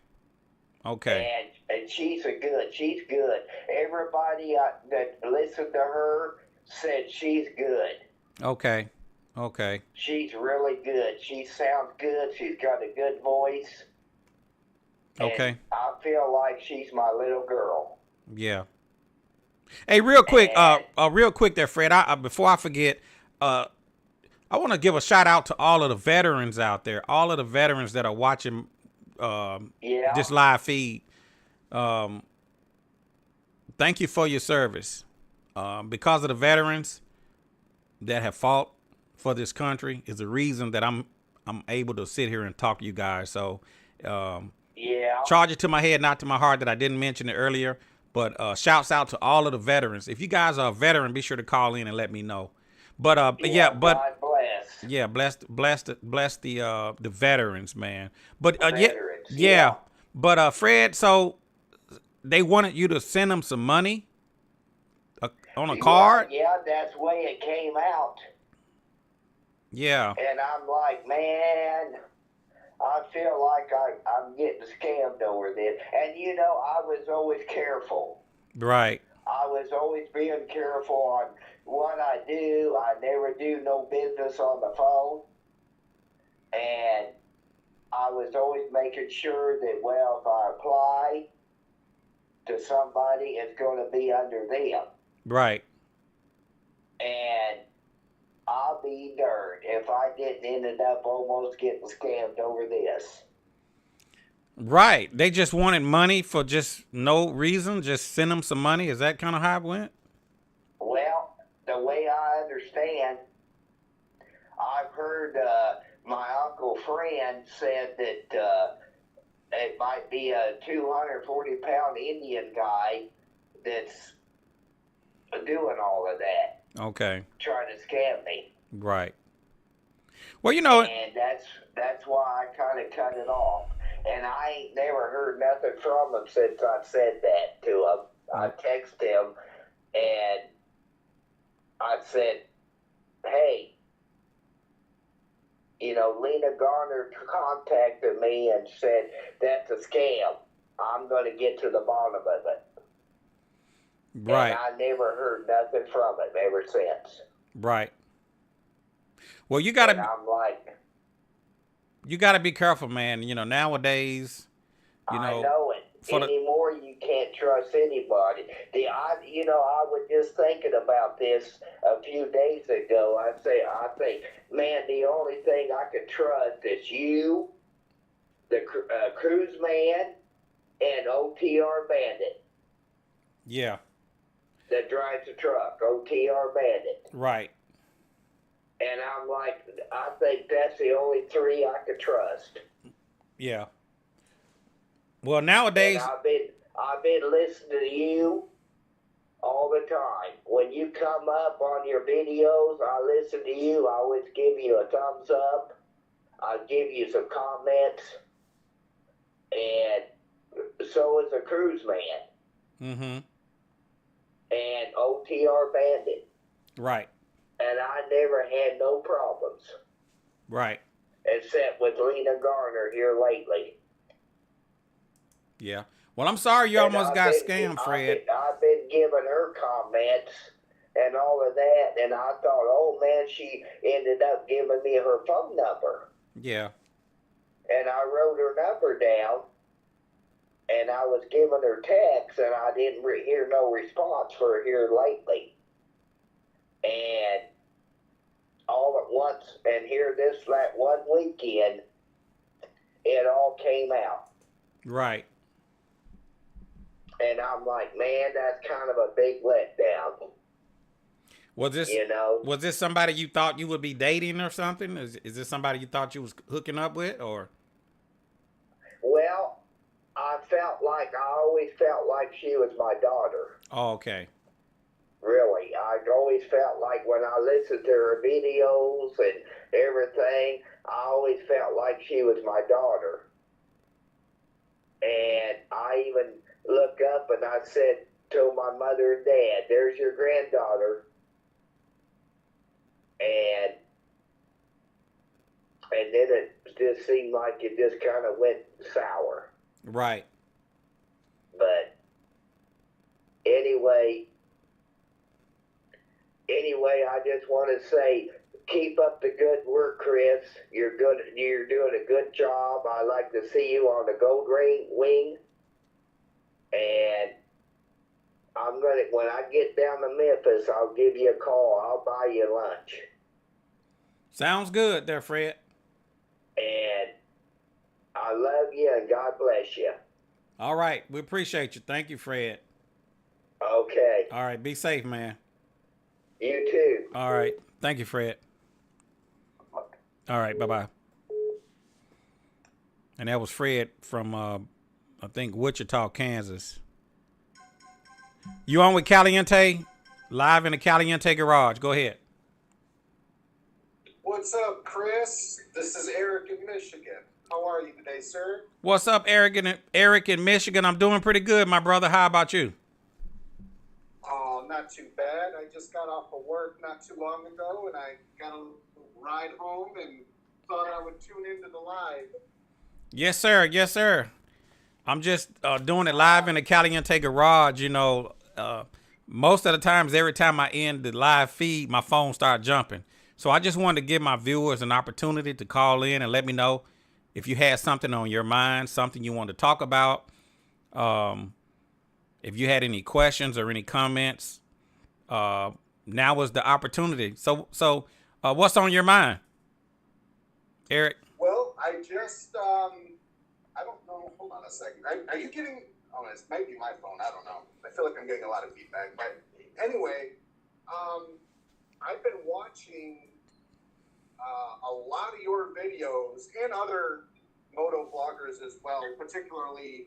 And she's good. Everybody that listened to her said she's good. Okay. She's really good. She sounds good. She's got a good voice. Okay. And I feel like she's my little girl. Yeah. Hey, real quick there, Fred. Before I forget, I want to give a shout out to all of the veterans out there, all of the veterans that are watching this live feed. Thank you for your service. Because of the veterans that have fought for this country is the reason that I'm able to sit here and talk to you guys. So charge it to my head, not to my heart, that I didn't mention it earlier. But shouts out to all of the veterans. If you guys are a veteran, be sure to call in and let me know. But God bless. Yeah, bless the veterans, man. But veterans, But Fred, so they wanted you to send them some money on a card. Yeah, that's the way it came out. Yeah. And I'm like, man, I feel like I'm getting scammed over this. And, I was always careful. Right. I was always being careful on what I do. I never do no business on the phone. And I was always making sure that, well, if I apply to somebody, it's going to be under them. Right. And I'll be darned if I didn't ended up almost getting scammed over this. Right. They just wanted money for just no reason. Just send them some money. Is that kind of how it went? Well, the way I understand, I've heard my uncle friend said that it might be a 240-pound Indian guy that's doing all of that, Okay. trying to scam me. Right. Well, you know, And that's why I kind of cut it off. And I ain't never heard nothing from him since I said that to him. I texted him and I said, hey, Lena Garner contacted me and said, that's a scam. I'm going to get to the bottom of it. right. And I never heard nothing from him ever since. Right. Well, And I'm like, you gotta be careful, man. You know, nowadays, I know it. for the, Anymore, you can't trust anybody. I was just thinking about this a few days ago. I think, man, the only thing I can trust is you, the cruise man, and OTR Bandit yeah, that drives the truck. OTR Bandit. right. And I'm like, I think that's the only three I could trust. Yeah. Well, nowadays, And I've been listening to you all the time. When you come up on your videos, I listen to you. I always give you a thumbs up. I give you some comments. And so is a cruise man. mm-hmm. And OTR Bandit. Right. And I never had no problems. Right. Except with Lena Garner here lately. Yeah. Well, I'm sorry you almost got scammed, Fred. I've been giving her comments and all of that, and I thought, oh man, she ended up giving me her phone number. Yeah. And I wrote her number down, and I was giving her texts, and I didn't hear no response for her here lately. And all at once, and here that one weekend, it all came out. Right. And I'm like, man, that's kind of a big letdown. Was this somebody you thought you would be dating or something? Is this somebody you thought you was hooking up with, or? Well, I always felt like she was my daughter. Oh, okay. Really, I always felt like when I listened to her videos and everything, I always felt like she was my daughter. And I even looked up and I said to my mother and dad, there's your granddaughter. And then it just seemed like it just kind of went sour. Right. But anyway, I just want to say, keep up the good work, Chris. You're good. You're doing a good job. I like to see you on the gold wing. And when I get down to Memphis, I'll give you a call. I'll buy you lunch. Sounds good there, Fred. And I love you, and God bless you. All right. We appreciate you. Thank you, Fred. Okay. All right. Be safe, man. You too. All right. Thank you, Fred. All right. Bye-bye. And that was Fred from, I think, Wichita, Kansas. You on with Caliente? Live in the Caliente garage. Go ahead. What's up, Chris? This is Eric in Michigan. How are you today, sir? What's up, Eric in Michigan? I'm doing pretty good, my brother. How about you? Oh, not too bad. I just got off of work not too long ago, and I got a ride home and thought I would tune into the live. Yes, sir. Yes, sir. I'm just doing it live in the Caliente garage. You know, most of the times, every time I end the live feed, my phone starts jumping. So I just wanted to give my viewers an opportunity to call in and let me know if you had something on your mind, something you want to talk about. If you had any questions or any comments, now was the opportunity. So what's on your mind, Eric? Well, I just I don't know. Hold on a second. Are you getting? Oh, it might be my phone. I don't know. I feel like I'm getting a lot of feedback. But anyway, I've been watching a lot of your videos and other moto vloggers as well, particularly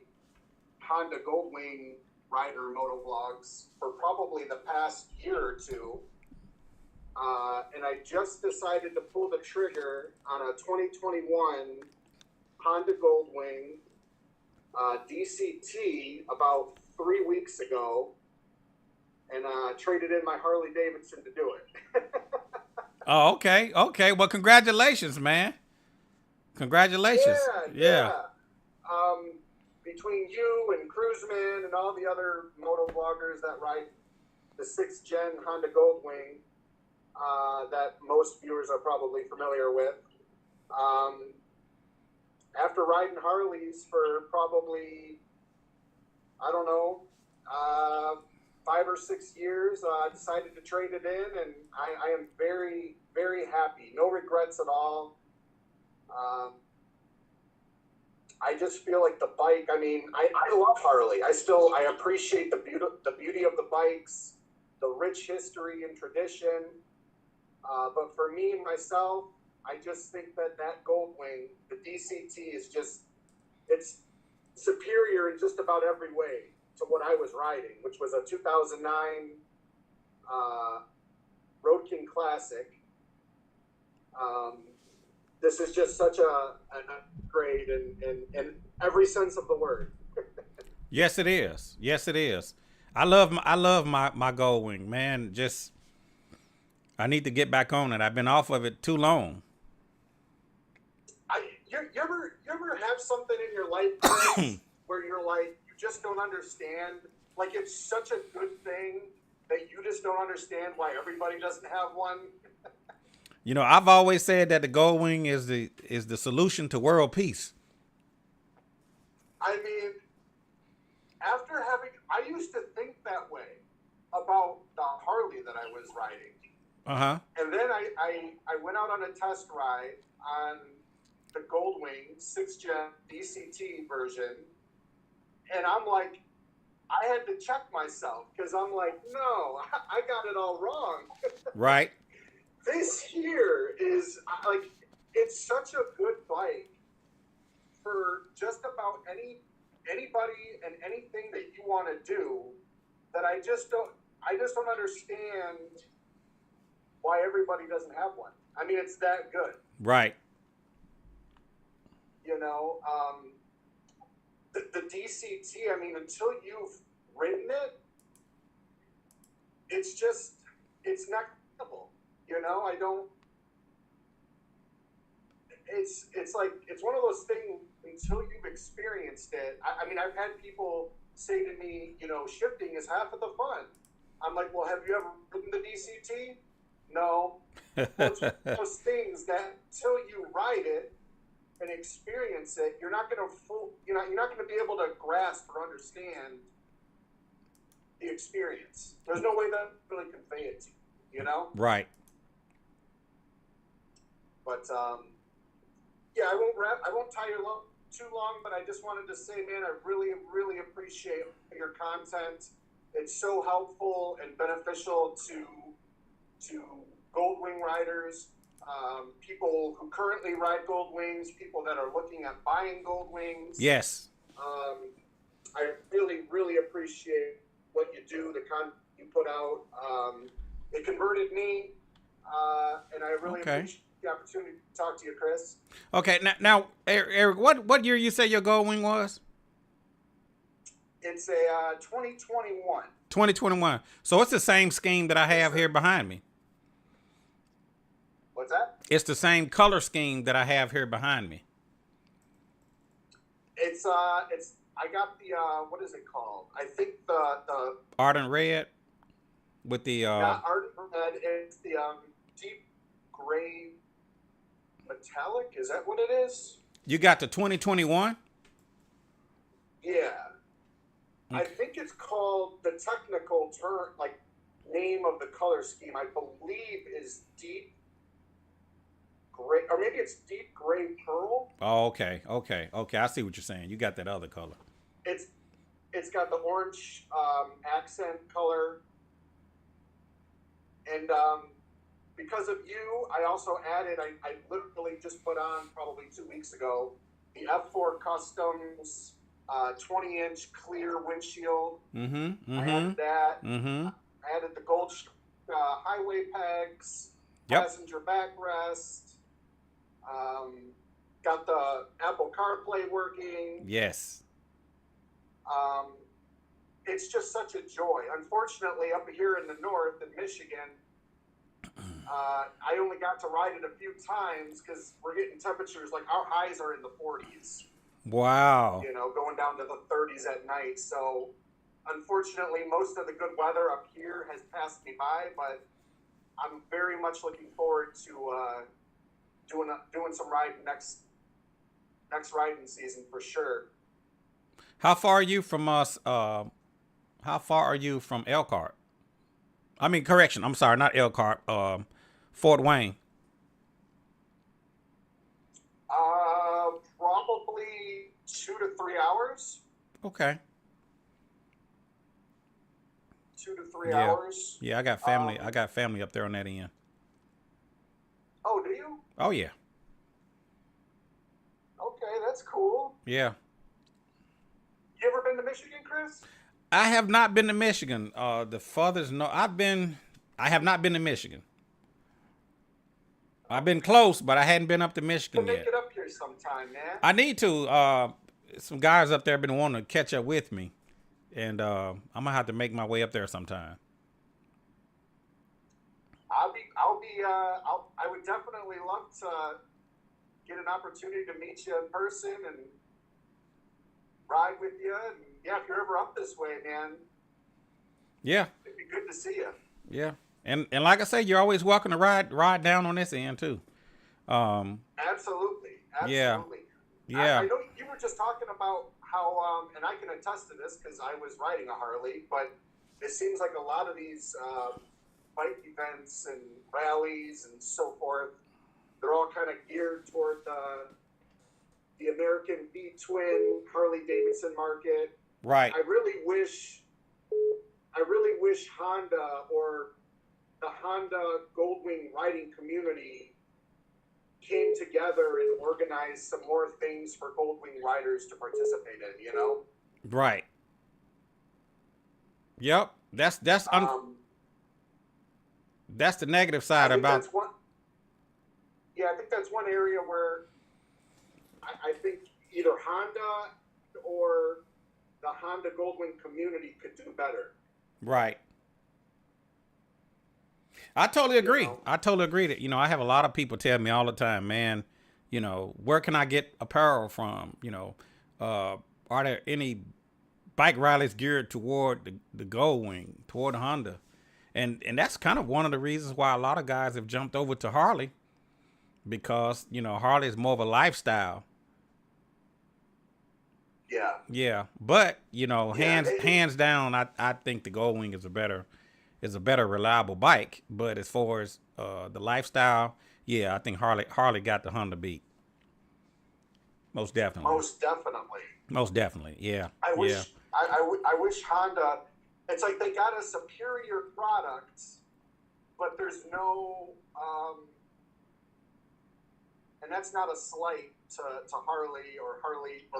Honda Goldwing rider moto vlogs for probably the past year or two. And I just decided to pull the trigger on a 2021 Honda Goldwing DCT about 3 weeks ago, and traded in my Harley Davidson to do it. Oh, okay. Okay. Well, congratulations, man. Congratulations. Yeah. Between you and Cruiseman and all the other moto vloggers that ride the 6th gen Honda Goldwing that most viewers are probably familiar with, after riding Harleys for probably, I don't know, 5 or 6 years, I decided to trade it in, and I am very, very happy. No regrets at all. I just feel like the bike, I mean, I love Harley. I appreciate the beauty of the bikes, the rich history and tradition. But for me, myself, I just think that Goldwing, the DCT, is just, it's superior in just about every way to what I was riding, which was a 2009 Road King Classic. This is just such a upgrade in every sense of the word. Yes, it is. Yes, it is. I love my Goldwing, man. Just I need to get back on it. I've been off of it too long. You ever have something in your life, Chris, where you're like, you just don't understand? Like, it's such a good thing that you just don't understand why everybody doesn't have one. You know, I've always said that the Goldwing is the solution to world peace. I mean, I used to think that way about the Harley that I was riding. Uh-huh. And then I went out on a test ride on the Goldwing 6th gen DCT version, and I'm like, I had to check myself because I'm like, no, I got it all wrong. Right. This here is like, it's such a good bike for just about anybody and anything that you want to do, that I just don't understand why everybody doesn't have one. I mean, it's that good. Right. You know, the DCT, I mean, until you've ridden it, it's not credible. You know, it's like, it's one of those things, until you've experienced it. I mean, I've had people say to me, you know, shifting is half of the fun. I'm like, well, have you ever ridden the DCT? No. Well, it's one of those things that until you ride it and experience it, you're not going to be able to grasp or understand the experience. There's no way that really convey it to you, you know? Right. But yeah, I won't tie you too long, but I just wanted to say, man, I really, really appreciate your content. It's so helpful and beneficial to Goldwing riders, people who currently ride Goldwings, people that are looking at buying Goldwings. Yes. I really, really appreciate what you do, the content you put out. It converted me, and I really appreciate the opportunity to talk to you, Chris. Okay, now, Eric, what year you say your Goldwing was? It's a 2021. 2021. So it's the same scheme that I have here behind me. What's that? It's the same color scheme that I have here behind me. It's I got the what is it called? I think the Ardent red with the ardent red. It's the deep gray metallic. Is that what it is? You got the 2021? Yeah. Okay. I think it's called, the technical term, like, name of the color scheme, I believe, is deep gray, or maybe it's deep gray pearl. Oh, okay. I see what you're saying. You got that other color. It's got the orange accent color, and because of you, I also added. I literally just put on probably 2 weeks ago the F4 Customs 20-inch clear windshield. I added that. I added the gold highway pegs, passenger backrest. Got the Apple CarPlay working. Yes. It's just such a joy. Unfortunately, up here in the north, in Michigan, I only got to ride it a few times because we're getting temperatures, like our highs are in the 40s. Wow. You know, going down to the 30s at night. So, unfortunately, most of the good weather up here has passed me by, but I'm very much looking forward to doing some riding next riding season for sure. How far are you from us? How far are you from Elkhart? I mean, correction. I'm sorry, not Elkhart. Fort Wayne. Probably 2 to 3 hours. Okay. 2 to 3 hours. Yeah, I got family. I got family up there on that end. Oh, do you? Oh yeah. Okay, that's cool. Yeah. You ever been to Michigan, Chris? I have not been to Michigan. The fathers know I have not been to Michigan. I've been close, but I hadn't been up to Michigan Make yet. it up here sometime, man. I need to. Some guys up there have been wanting to catch up with me, and I'm gonna have to make my way up there sometime. I would definitely love to get an opportunity to meet you in person and ride with you. And yeah, if you're ever up this way, man. Yeah. It'd be good to see you. Yeah. And like I say, you're always welcome to ride down on this end too. Absolutely. Yeah. Yeah. I know you were just talking about how, and I can attest to this because I was riding a Harley, but it seems like a lot of these bike events and rallies and so forth, they're all kind of geared toward the American V-twin Harley Davidson market. Right. I really wish Honda or the Honda Goldwing riding community came together and organized some more things for Goldwing riders to participate in, you know? Right. Yep. That's the negative side about. I think that's one area where I think either Honda or the Honda Goldwing community could do better. Right. I totally agree. You know? I totally agree that, I have a lot of people tell me all the time, man, where can I get apparel from? Are there any bike rallies geared toward the Goldwing, toward Honda? And that's kind of one of the reasons why a lot of guys have jumped over to Harley, because, Harley is more of a lifestyle. Yeah. Yeah. But, hands down, I think the Goldwing is a better reliable bike. But as far as the lifestyle, yeah, I think Harley got the Honda beat. Most definitely. Most definitely. Yeah. I wish Honda, it's like they got a superior product, but there's no, and that's not a slight to Harley or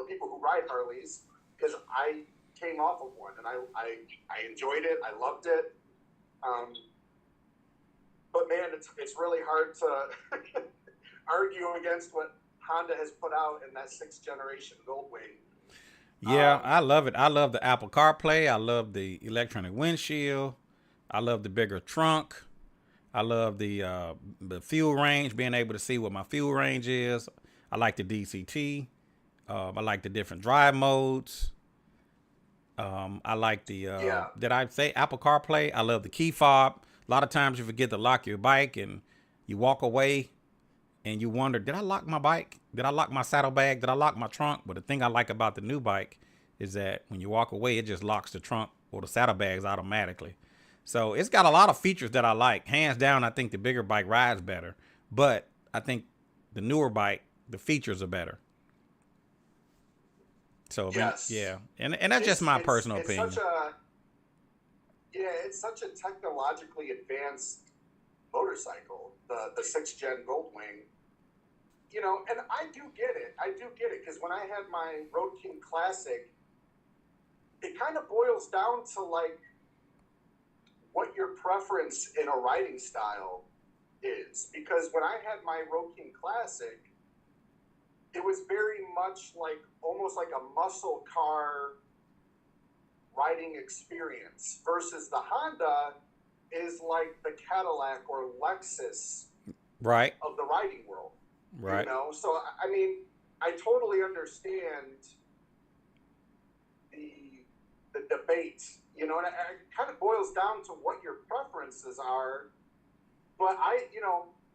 people who ride Harleys, because I came off of one and I enjoyed it. I loved it. But man, it's really hard to argue against what Honda has put out in that 6th generation Goldwing. Yeah, I love it. I love the Apple CarPlay. I love the electronic windshield. I love the bigger trunk. I love the fuel range, being able to see what my fuel range is. I like the DCT. I like the different drive modes. I like the, did I say Apple CarPlay? I love the key fob. A lot of times you forget to lock your bike and you walk away and you wonder, did I lock my bike? Did I lock my saddlebag? Did I lock my trunk? But the thing I like about the new bike is that when you walk away, it just locks the trunk or the saddlebags automatically. So it's got a lot of features that I like. Hands down, I think the bigger bike rides better. But I think the newer bike, the features are better. So Yes. yeah, and that's just my personal it's opinion. It's such a technologically advanced motorcycle, the 6th gen Goldwing. You know, and I do get it. Because when I had my Road King Classic, it kind of boils down to like what your preference in a riding style is. Because when I had my Road King Classic, it was very much like almost like a muscle car riding experience versus the Honda is like the Cadillac or Lexus Right. of the riding world. Right. You know, so I mean, I totally understand the debate. You know, and it kind of boils down to what your preferences are. But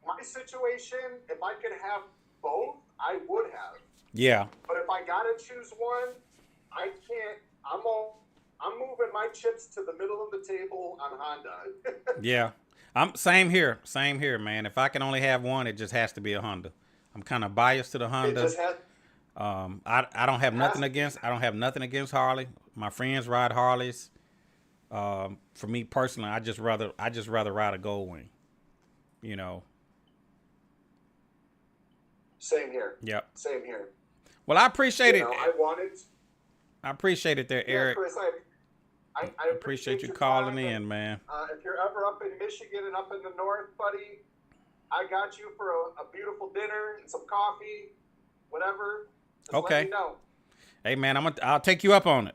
my situation, if I could have both, I would have. Yeah. But if I gotta choose one, I can't. I'm moving my chips to the middle of the table on Honda. Yeah. I'm same here, man. If I can only have one, it just has to be a Honda. I'm kind of biased to the Honda. It just has. I don't have nothing against. I don't have nothing against Harley. My friends ride Harleys. For me personally, I just rather ride a Goldwing. You know. Same here. Yep. Same here. Well, I appreciate it. I appreciate it there, Eric. Chris, I appreciate you calling in, man. If you're ever up in Michigan and up in the north, buddy, I got you for a beautiful dinner and some coffee, whatever. Just Okay. Let me know. Hey, man, I'll take you up on it.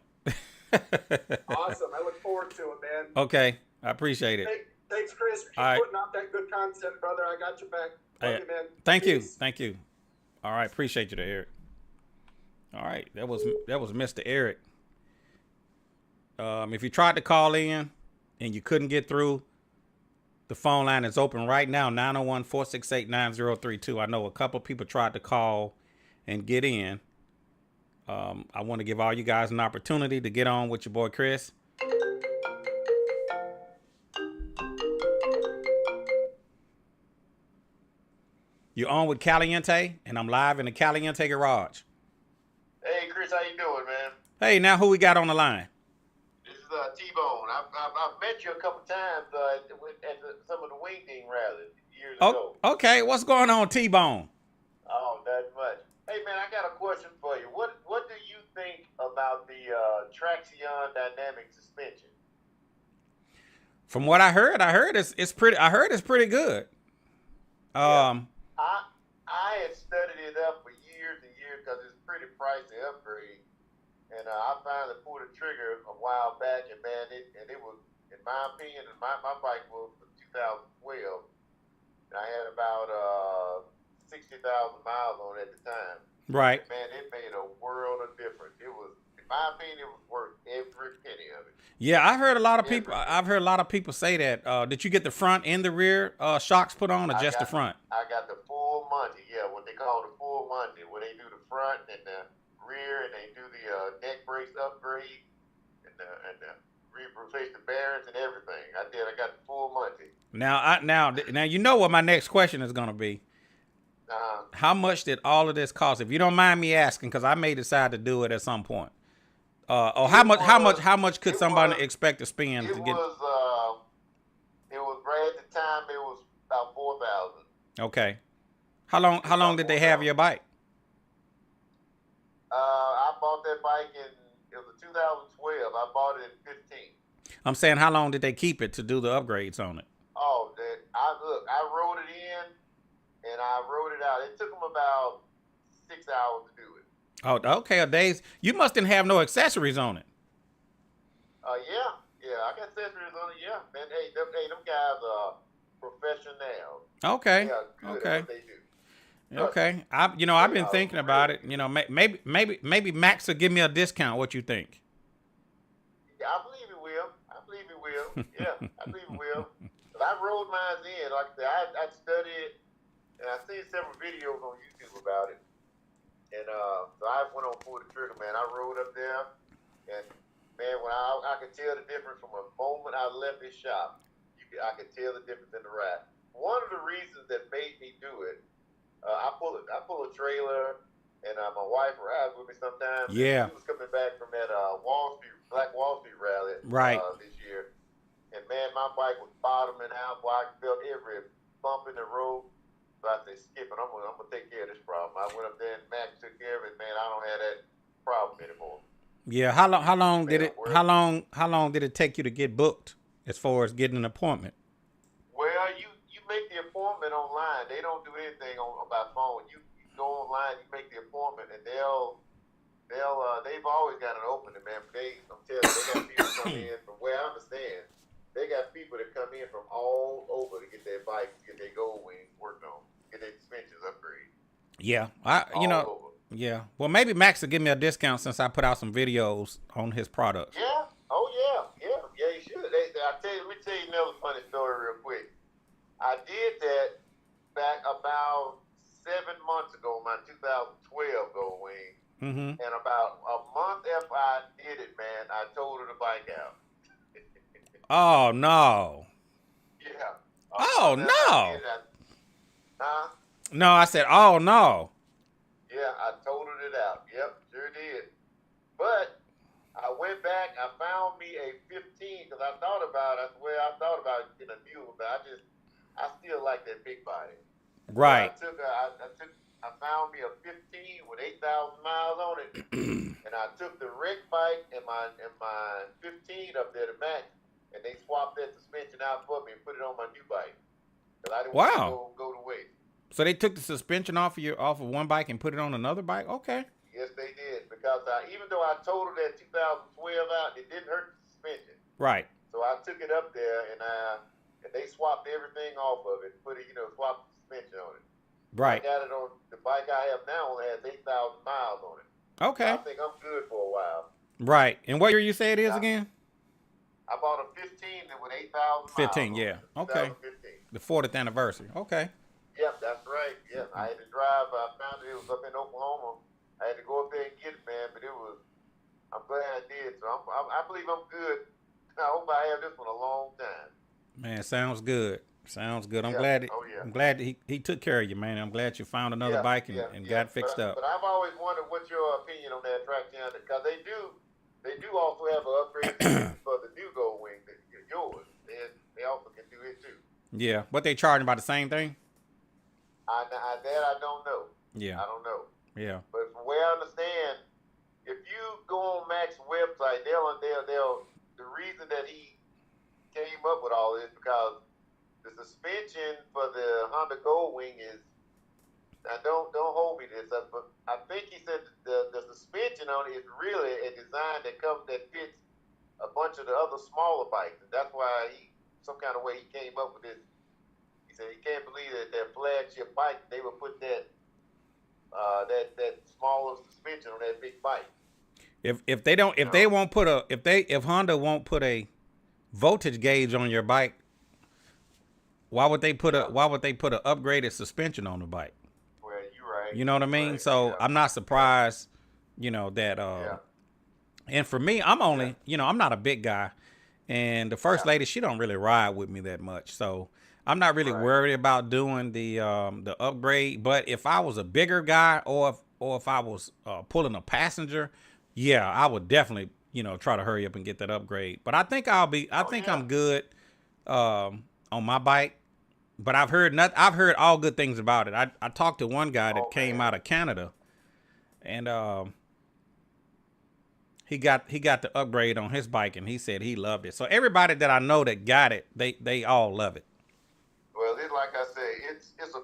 Awesome. I look forward to it, man. Okay. I appreciate it. Hey, thanks, Chris. Keep putting out that good content, brother. I got your back. Love you, man. Thank Peace. you. Thank you. All right. Appreciate you there, Eric. All right. That was Mr. Eric. If you tried to call in and you couldn't get through, the phone line is open right now, 901-468-9032. I know a couple people tried to call and get in. I want to give all you guys an opportunity to get on with your boy Chris. You're on with Caliente, and I'm live in the Caliente garage. Hey, Chris, how you doing, man? Hey, now who we got on the line? This is T-Bone. I've met you a couple times at some of the Wing Ding rallies years ago. Okay, what's going on, T-Bone? Oh, not much. Hey, man, I got a question for you. What do you think about the Traxion dynamic suspension? From what I heard it's pretty. I heard it's pretty good. I had studied it up for years and years because it's a pretty pricey upgrade, and I finally pulled the trigger a while back, and man, it was, in my opinion, my bike was from 2012. And I had about 60,000 miles on it at the time. Right. Man, it made a world of difference. It was, in my opinion, it was worth every penny of it. Yeah, I've heard a lot of people. I've heard a lot of people say that. Did you get the front and the rear shocks put on, or just the front? I got the full Monty. Yeah, what they call the full Monty, where they do the front and the rear, and they do the neck brace upgrade and replace the bearings and everything. I got the full Monty. Now you know what my next question is gonna be. How much did all of this cost? If you don't mind me asking, because I may decide to do it at some point. How much could somebody expect to spend to get? It was right at the time. It was about $4,000. Okay. How long did they have your bike? I bought that bike it was 2012. I bought it in 15. I'm saying, how long did they keep it to do the upgrades on it? Oh, I rode it in and I rode it out. It took them about 6 hours to do it. Oh, okay, a days. You must didn't have no accessories on it. Yeah, I got accessories on it. Yeah, man. Hey, them guys are professionals. Okay. They are good Okay. at what they do. Okay. I've been thinking about it. You know, maybe Max will give me a discount. What you think? Yeah, I believe he will. Yeah, I believe he will. But I rode mine in. Like I said, I studied it, and I seen several videos on YouTube about it. And so I went on pull the trigger, man. I rode up there, and man, when I could tell the difference from a moment I left his shop, I could tell the difference in the ride. One of the reasons that made me do it I pull a trailer, and my wife rides with me sometimes. Yeah. She was coming back from that Black Wall Street rally Right. this year, and man, my bike was bottoming out. Boy, I felt every bump in the road. So I said, Skip it. I'm gonna take care of this problem. I went up there and Max took care of it. Man, I don't have that problem anymore. Yeah. How long did Man, it how long did it take you to get booked as far as getting an appointment? Well, you make the appointment online. They don't do anything by phone. You go online, you make the appointment, and they've always got an opening, man. But I'm telling you, they got people come in from where I understand. They got people that come in from all over to get their bikes, get their gold wings worked on, get their suspensions upgraded. Yeah. Over. Yeah. Well, maybe Max will give me a discount since I put out some videos on his products. Yeah. Oh yeah. You should. Let me tell you another funny story real quick. I did that back about 7 months ago, my 2012 gold wing. Mm-hmm. And about a month after I did it, man, I totaled the bike out. Oh no. Yeah. Oh no. Huh? No, I said, oh no. Yeah, I totaled it out. Yep, sure did. But I went back, I found me a 15 because I thought about getting a new one, but I still like that big body. Right. So I found me a 15 with 8,000 miles on it, and I took the wreck bike and my 15 up there to Max, and they swapped that suspension out for me and put it on my new bike. Because I didn't want to go to waste. So they took the suspension off of one bike and put it on another bike? Okay. Yes, they did. Because even though I totaled that 2012 out, it didn't hurt the suspension. Right. So I took it up there and they swapped everything off of it, swapped the suspension on it. Right. I got it on the bike I have now only has 8,000 miles on it. Okay. So I think I'm good for a while. Right. And what year you say it is again? I bought a 15 with 8,000 miles. 15, yeah. Okay. 2015. The 40th anniversary. Okay. Yep, that's right. Yeah, I had to drive. I found it was up in Oklahoma. I had to go up there and get it, man. But I'm glad I did. So I believe I'm good. I hope I have this one a long time. Man, sounds good. Sounds good. I'm Yeah. glad. Oh, yeah. I'm glad that he took care of you, man. I'm glad you found another bike and got it fixed up. But I've always wondered what's your opinion on that track channel, because they do also have an upgrade for the new gold wing, yours. They also can do it too. Yeah, but they charging about the same thing. I don't know. Yeah. I don't know. Yeah. But from where I understand, if you go on Max's website, they'll the reason that he came up with all this because the suspension for the Honda Gold Wing is, now don't hold me to this, but I think he said the suspension on it is really a design that fits a bunch of the other smaller bikes, and that's why some kind of way he came up with this. He said he can't believe that their flagship bike they would put that smaller suspension on that big bike. If Honda won't put a voltage gauge on your bike, why would they put an upgraded suspension on the bike? Well, you're right. You know what I mean? Right. So yeah. I'm not surprised, that and for me, I'm only, I'm not a big guy, and the first lady, she don't really ride with me that much. So I'm not really worried about doing the upgrade. But if I was a bigger guy or if I was pulling a passenger, yeah, I would definitely, try to hurry up and get that upgrade. But I think I'm good on my bike. But I've heard all good things about it. I talked to one guy that came out of Canada, and he got the upgrade on his bike, and he said he loved it. So everybody that I know that got it, they all love it. Well, it's like I say, it's a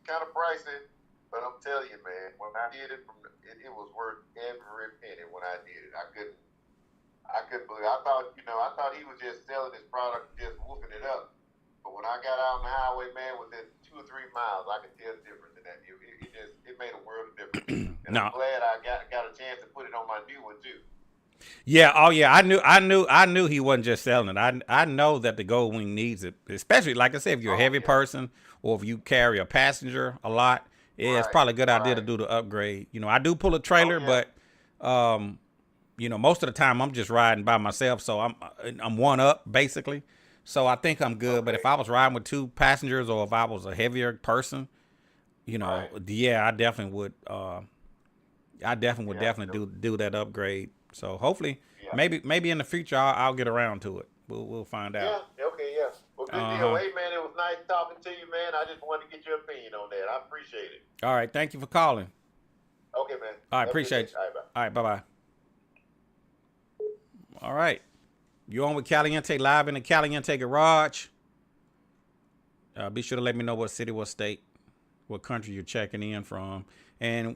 kind of pricey, but I'm telling you, man, when I did it, it was worth every penny. When I did it, I couldn't believe it. I thought he was just selling his product, just whooping it up. But when I got out on the highway, man, within 2 or 3 miles, I could tell the difference in that. It made a world of difference. And I'm glad I got a chance to put it on my new one too. Yeah. Oh yeah. I knew he wasn't just selling it. I know that the Gold Wing needs it, especially like I said, if you're a heavy person or if you carry a passenger a lot. Yeah, it's probably a good idea to do the upgrade. I do pull a trailer, but most of the time I'm just riding by myself, so I'm one up basically. So I think I'm good. But if I was riding with 2 passengers or if I was a heavier person, You know, Right. yeah, I definitely would. I definitely would Yeah. definitely do that upgrade. So hopefully, Yeah. maybe in the future I'll get around to it. We'll find out. Yeah. Okay. Yeah. Well, good Uh deal. huh. Hey, man, it was nice talking to you, man. I just wanted to get your opinion on that. I appreciate it. All right. Thank you for calling. Okay, man. All right. Have a good day. Appreciate you. All right, bye. All right. Bye bye. All right. You on with Caliente live in the Caliente garage. Be sure to let me know what city, what state, what country you're checking in from. And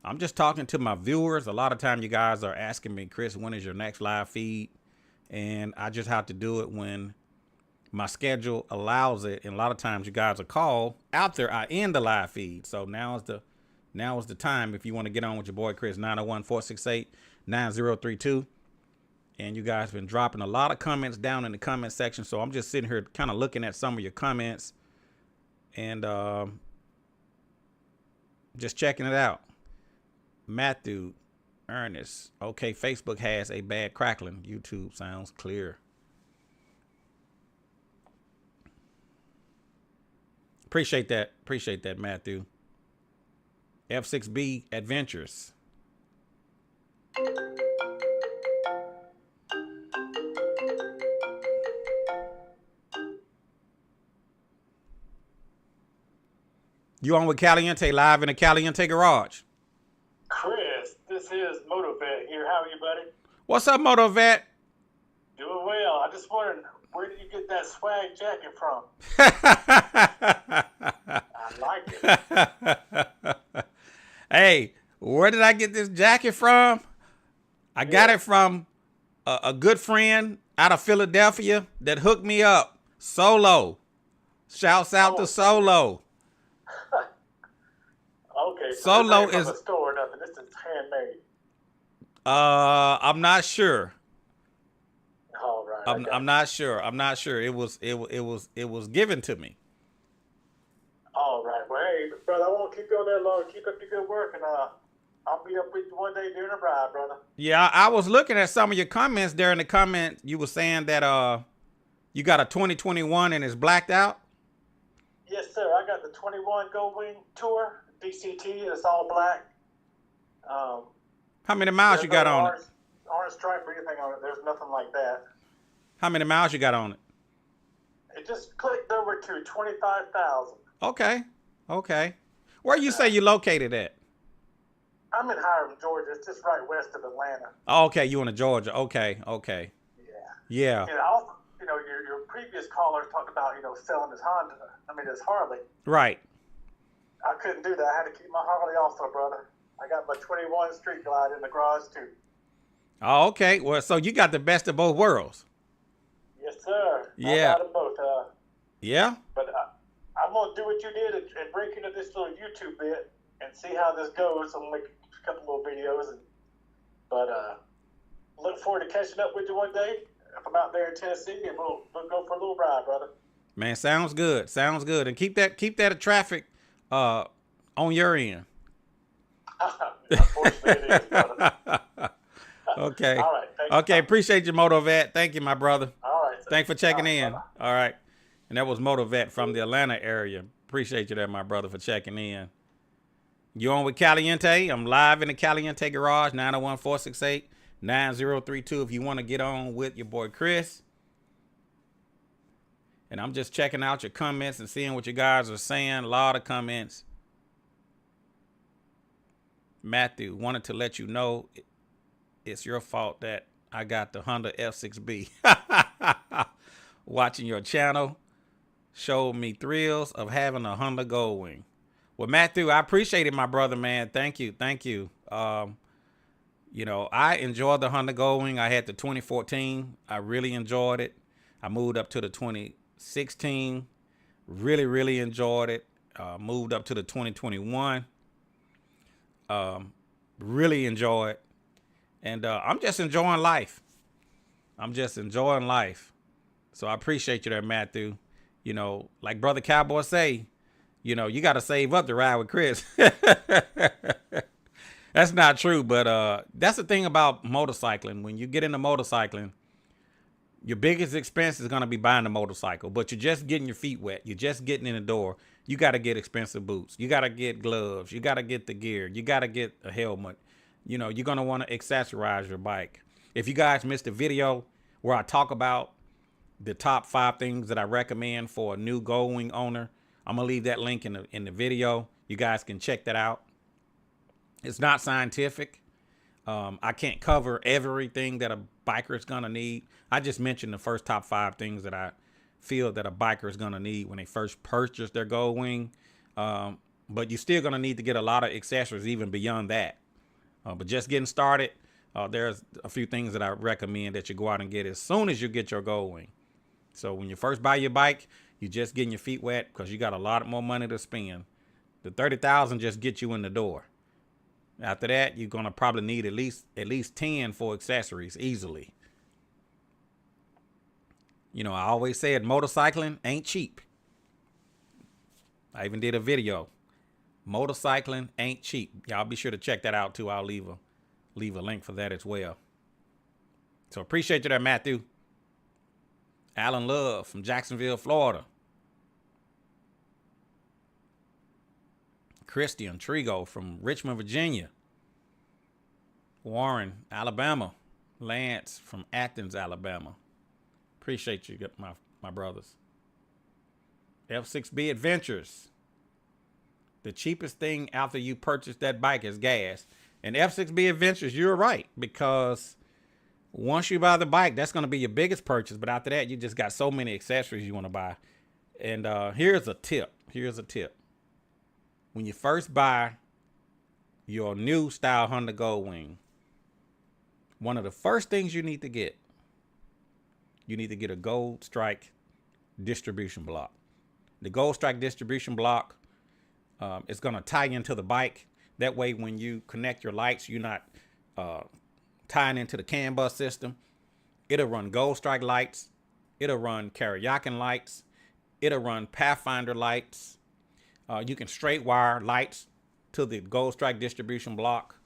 I'm just talking to my viewers. A lot of time you guys are asking me, Chris, when is your next live feed? And I just have to do it when my schedule allows it. And a lot of times you guys are called out there. I end the live feed. So now is the time if you want to get on with your boy Chris, 901-468-9032. And you guys been dropping a lot of comments down in the comment section. So I'm just sitting here kind of looking at some of your comments and just checking it out. Matthew, Ernest. Okay, Facebook has a bad crackling. YouTube sounds clear. Appreciate that, Matthew. F6B Adventures. You on with Caliente live in the Caliente garage. Chris, this is Motov Vette here. How are you, buddy? What's up, Motov Vette? Doing well. I just wondered, where did you get that swag jacket from? I like it. Hey, where did I get this jacket from? I got it from a good friend out of Philadelphia that hooked me up. Solo. Shouts out to Solo. Okay, so Solo this ain't is from a store or nothing. This is handmade. I'm not sure. All right. I'm not sure. I'm not sure. It was given to me. All right. Well, hey, brother, I won't keep you on that long. Keep up your good work, and I'll be up with you one day during the ride, brother. Yeah, I was looking at some of your comments there. In the comment, you were saying that you got a 2021 and it's blacked out. Yes, sir. I got the 21 Gold Wing Tour DCT, and it's all black. How many miles you got on it? Orange stripe or anything on it. There's nothing like that. How many miles you got on it? It just clicked over to 25,000. Okay. Where you say you located at? I'm in Hiram, Georgia. It's just right west of Atlanta. Oh, okay, you in Georgia. Okay. Yeah. And also, your previous caller talked about, selling his Honda. His Harley. Right. I couldn't do that. I had to keep my Harley also, brother. I got my 21 Street Glide in the garage, too. Oh, okay. Well, so you got the best of both worlds. Yes, sir. Yeah. I got them both. Yeah? But I'm going to do what you did and break into this little YouTube bit and see how this goes. I'm going to make a couple little videos. But look forward to catching up with you one day if I'm out there in Tennessee, and we'll go for a little ride, brother. Man, sounds good. And keep that traffic on your end. Unfortunately, it is, brother. Okay. All right. Thank you. Okay, appreciate you, Motov Vette. Thank you, my brother. All right. Sir. Thanks for checking All right, in. bye-bye. All right. And that was Motov Vette from the Atlanta area. Appreciate you there, my brother, for checking in. You on with Caliente? I'm live in the Caliente garage, 901-468-9032 if you want to get on with your boy Chris. And I'm just checking out your comments and seeing what you guys are saying. A lot of comments. Matthew, wanted to let you know it's your fault that I got the Honda F6B. Watching your channel showed me thrills of having a Honda Goldwing. Well, Matthew, I appreciate it, my brother, man. Thank you. I enjoyed the Honda Goldwing. I had the 2014. I really enjoyed it. I moved up to the 2016. Really, really enjoyed it. Moved up to the 2021. Really enjoy it. And I'm just enjoying life. So I appreciate you there, Matthew. Like Brother Cowboy say, you got to save up to ride with Chris. That's not true, but that's the thing about motorcycling. When you get into motorcycling, Your biggest expense is going to be buying the motorcycle, but you're just getting your feet wet. You're just getting in the door. You got to get expensive boots. You got to get gloves. You got to get the gear. You got to get a helmet. You know, you're going to want to accessorize your bike. If you guys missed the video where I talk about the top 5 things that I recommend for a new Gold Wing owner, I'm going to leave that link in the video. You guys can check that out. It's not scientific. I can't cover everything that a biker is going to need. I just mentioned the first top 5 things that I feel that a biker is going to need when they first purchase their Gold Wing. But you're still going to need to get a lot of accessories even beyond that. But just getting started, there's a few things that I recommend that you go out and get as soon as you get your Gold Wing. So when you first buy your bike, you're just getting your feet wet because you got a lot more money to spend. The $30,000 just gets you in the door. After that, you're gonna probably need at least 10 for accessories easily. You know, I always said motorcycling ain't cheap. I even did a video. Motorcycling ain't cheap. Y'all be sure to check that out too. I'll leave a link for that as well. So appreciate you there, Matthew. Alan Love from Jacksonville, Florida. Christian Trigo from Richmond, Virginia. Warren, Alabama. Lance from Athens, Alabama. Appreciate you, my brothers. F6B Adventures. The cheapest thing after you purchase that bike is gas. And F6B Adventures, you're right, because once you buy the bike, that's going to be your biggest purchase. But after that, you just got so many accessories you want to buy. And here's a tip. When you first buy your new style Honda Gold Wing, one of the first things you need to get a Gold Strike distribution block. The Gold Strike distribution block is going to tie into the bike. That way, when you connect your lights, you're not tying into the CAN bus system. It'll run Gold Strike lights. It'll run Karayakin lights. It'll run Pathfinder lights. You can straight wire lights to the Gold Strike distribution block.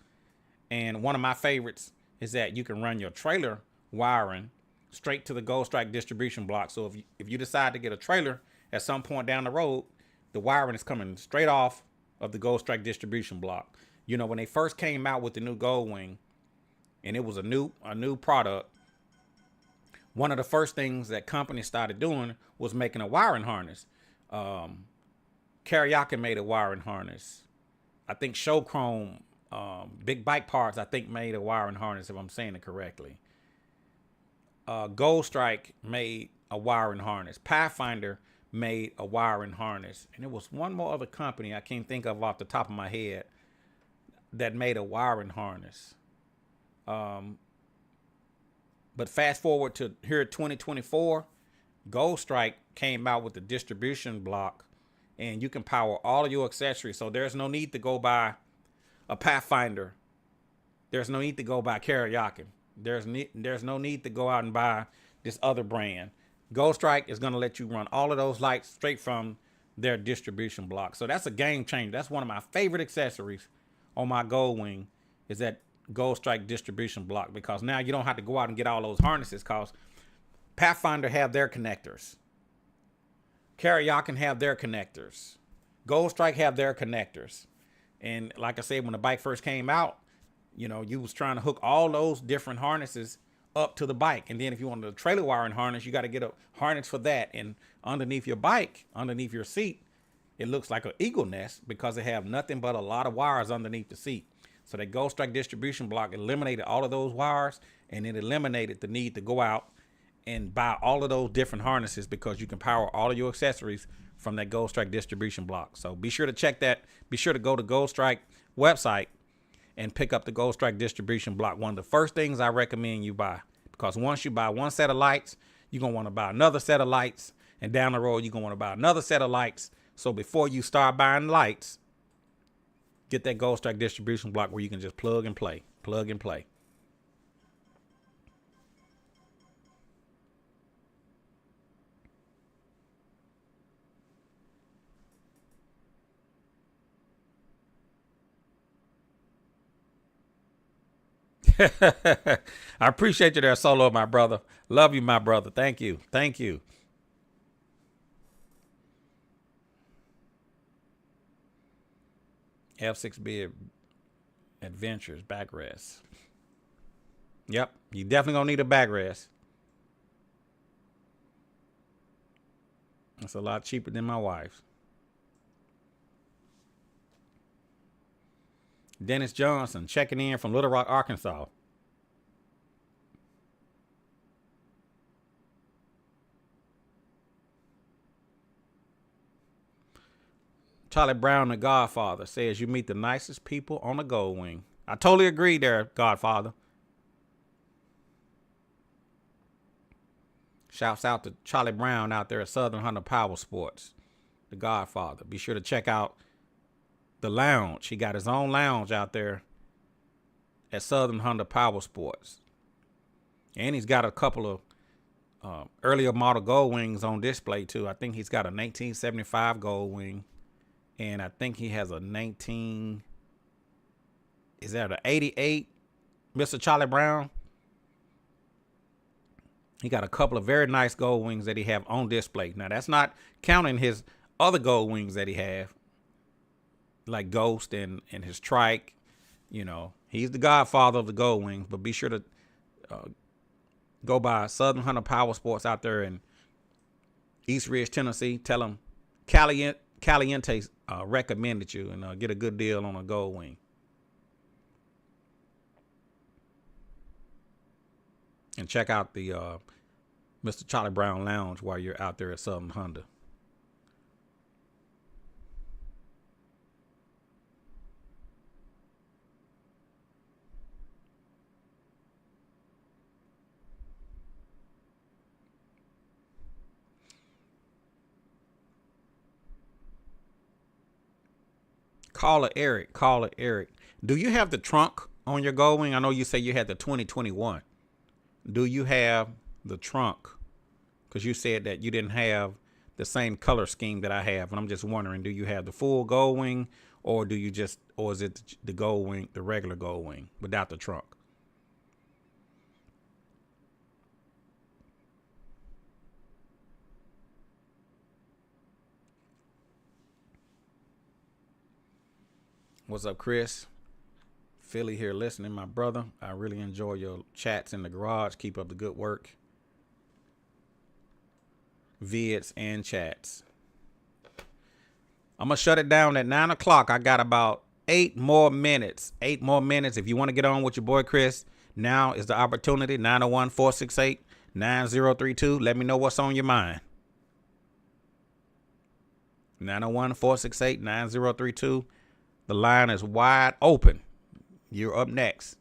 And one of my favorites is that you can run your trailer wiring straight to the Gold Strike distribution block. So if you decide to get a trailer at some point down the road, the wiring is coming straight off of the Gold Strike distribution block. You know, when they first came out with the new Gold Wing, and it was a new product, one of the first things that companies started doing was making a wiring harness. Karayakin made a wiring harness. I think Show Chrome, Big Bike Parts, I think made a wiring harness, if I'm saying it correctly. Gold Strike made a wiring harness. Pathfinder made a wiring harness. And there was one more other company I can't think of off the top of my head that made a wiring harness. But fast forward to here 2024, Gold Strike came out with the distribution block, and you can power all of your accessories. So there's no need to go buy a Pathfinder. There's no need to go buy Karayakin. There's no need to go out and buy this other brand. Gold Strike is going to let you run all of those lights straight from their distribution block. So that's a game changer. That's one of my favorite accessories on my Gold Wing, is that Gold Strike distribution block, because now you don't have to go out and get all those harnesses, because Pathfinder have their connectors. Karayakin have their connectors. Gold Strike have their connectors. And like I said, when the bike first came out, you know, you was trying to hook all those different harnesses up to the bike. And then if you wanted a trailer wiring harness, you got to get a harness for that. And underneath your bike, underneath your seat, it looks like an eagle nest because they have nothing but a lot of wires underneath the seat. So that Gold Strike distribution block eliminated all of those wires, and it eliminated the need to go out and buy all of those different harnesses, because you can power all of your accessories from that Gold Strike distribution block. So be sure to check that. Be sure to go to Gold Strike website and pick up the Gold Strike distribution block. One of the first things I recommend you buy, because once you buy one set of lights, you're going to want to buy another set of lights, and down the road, you're going to want to buy another set of lights. So before you start buying lights, get that Gold Strike distribution block where you can just plug and play. I appreciate you there, Solo, my brother. Love you, my brother. Thank you. Thank you. F6B Adventures backrest. Yep, you definitely gonna need a backrest. It's a lot cheaper than my wife's. Dennis Johnson checking in from Little Rock, Arkansas. Charlie Brown, the Godfather, says you meet the nicest people on the Gold Wing. I totally agree there, Godfather. Shouts out to Charlie Brown out there at Southern Hunter Power Sports, the Godfather. Be sure to check out the lounge. He got his own lounge out there at Southern Hunter Power Sports. And he's got a couple of earlier model Gold Wings on display too. I think he's got a 1975 Gold Wing. And I think he has a 88, Mr. Charlie Brown? He got a couple of very nice Gold Wings that he have on display. Now, that's not counting his other Gold Wings that he have, like Ghost and his Trike. You know, he's the godfather of the Gold Wings, but be sure to go by Southern Hunter Power Sports out there in East Ridge, Tennessee. Tell him Caliente recommended you, and get a good deal on a Gold Wing. And check out the Mr. Charlie Brown Lounge while you're out there at Southern Honda. Caller Eric. Do you have the trunk on your Gold Wing? I know you say you had the 2021. Do you have the trunk? Because you said that you didn't have the same color scheme that I have, and I'm just wondering, do you have the full Gold Wing, or is it the Gold Wing, the regular Gold Wing without the trunk? What's up, Chris? Philly here listening, my brother. I really enjoy your chats in the garage. Keep up the good work. Vids and chats. I'm going to shut it down at 9 o'clock. I got about 8 more minutes. 8 more minutes. If you want to get on with your boy Chris, now is the opportunity. 901-468-9032. Let me know what's on your mind. 901-468-9032. The line is wide open. You're up next.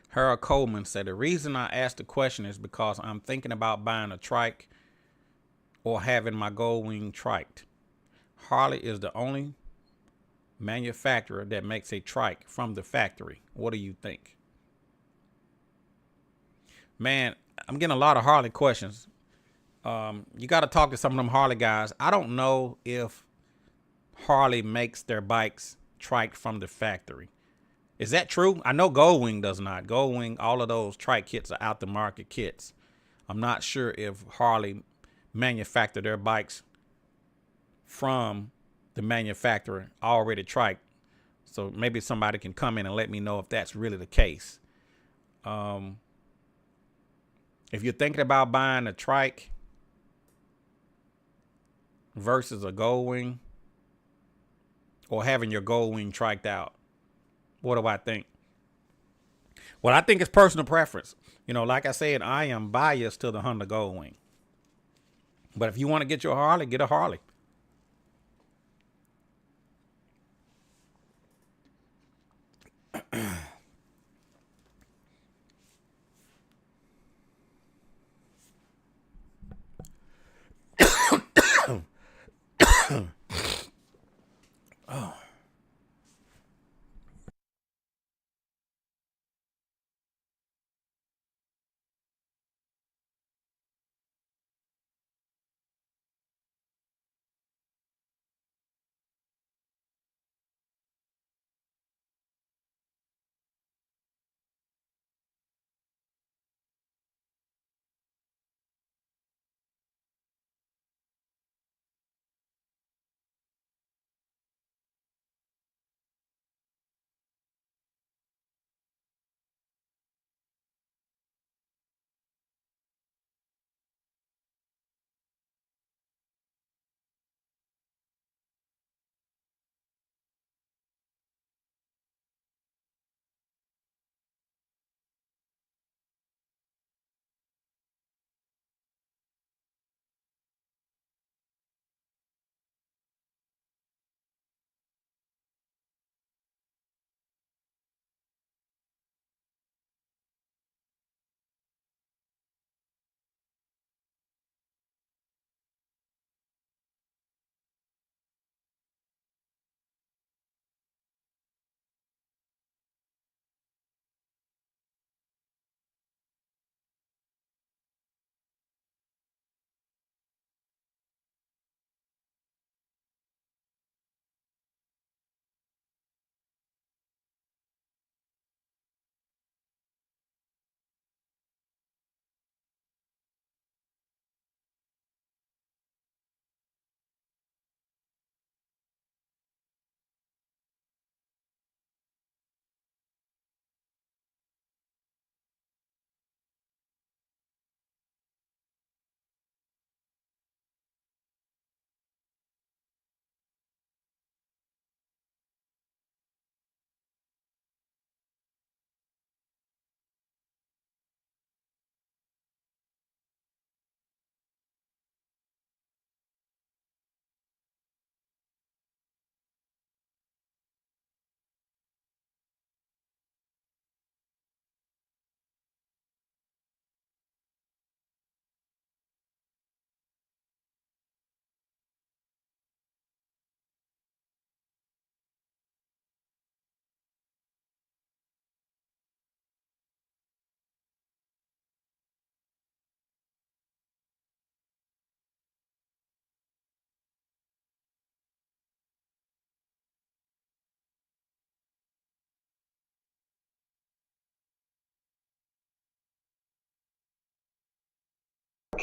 Harold Coleman said, the reason I asked the question is because I'm thinking about buying a trike or having my Gold Wing triked. Harley is the only manufacturer that makes a trike from the factory. What do you think? Man, I'm getting a lot of Harley questions. You got to talk to some of them Harley guys. I don't know if Harley makes their bikes triked from the factory. Is that true? I know Gold Wing does not. Gold Wing, all of those trike kits are out the market kits. I'm not sure if Harley manufacture their bikes from the manufacturer already trike. So maybe somebody can come in and let me know if that's really the case. If you're thinking about buying a trike versus a Gold Wing, or having your Gold Wing triked out, what do I think? Well, I think it's personal preference. You know, like I said, I am biased to the Honda Gold Wing. But if you want to get your Harley, get a Harley. Oh.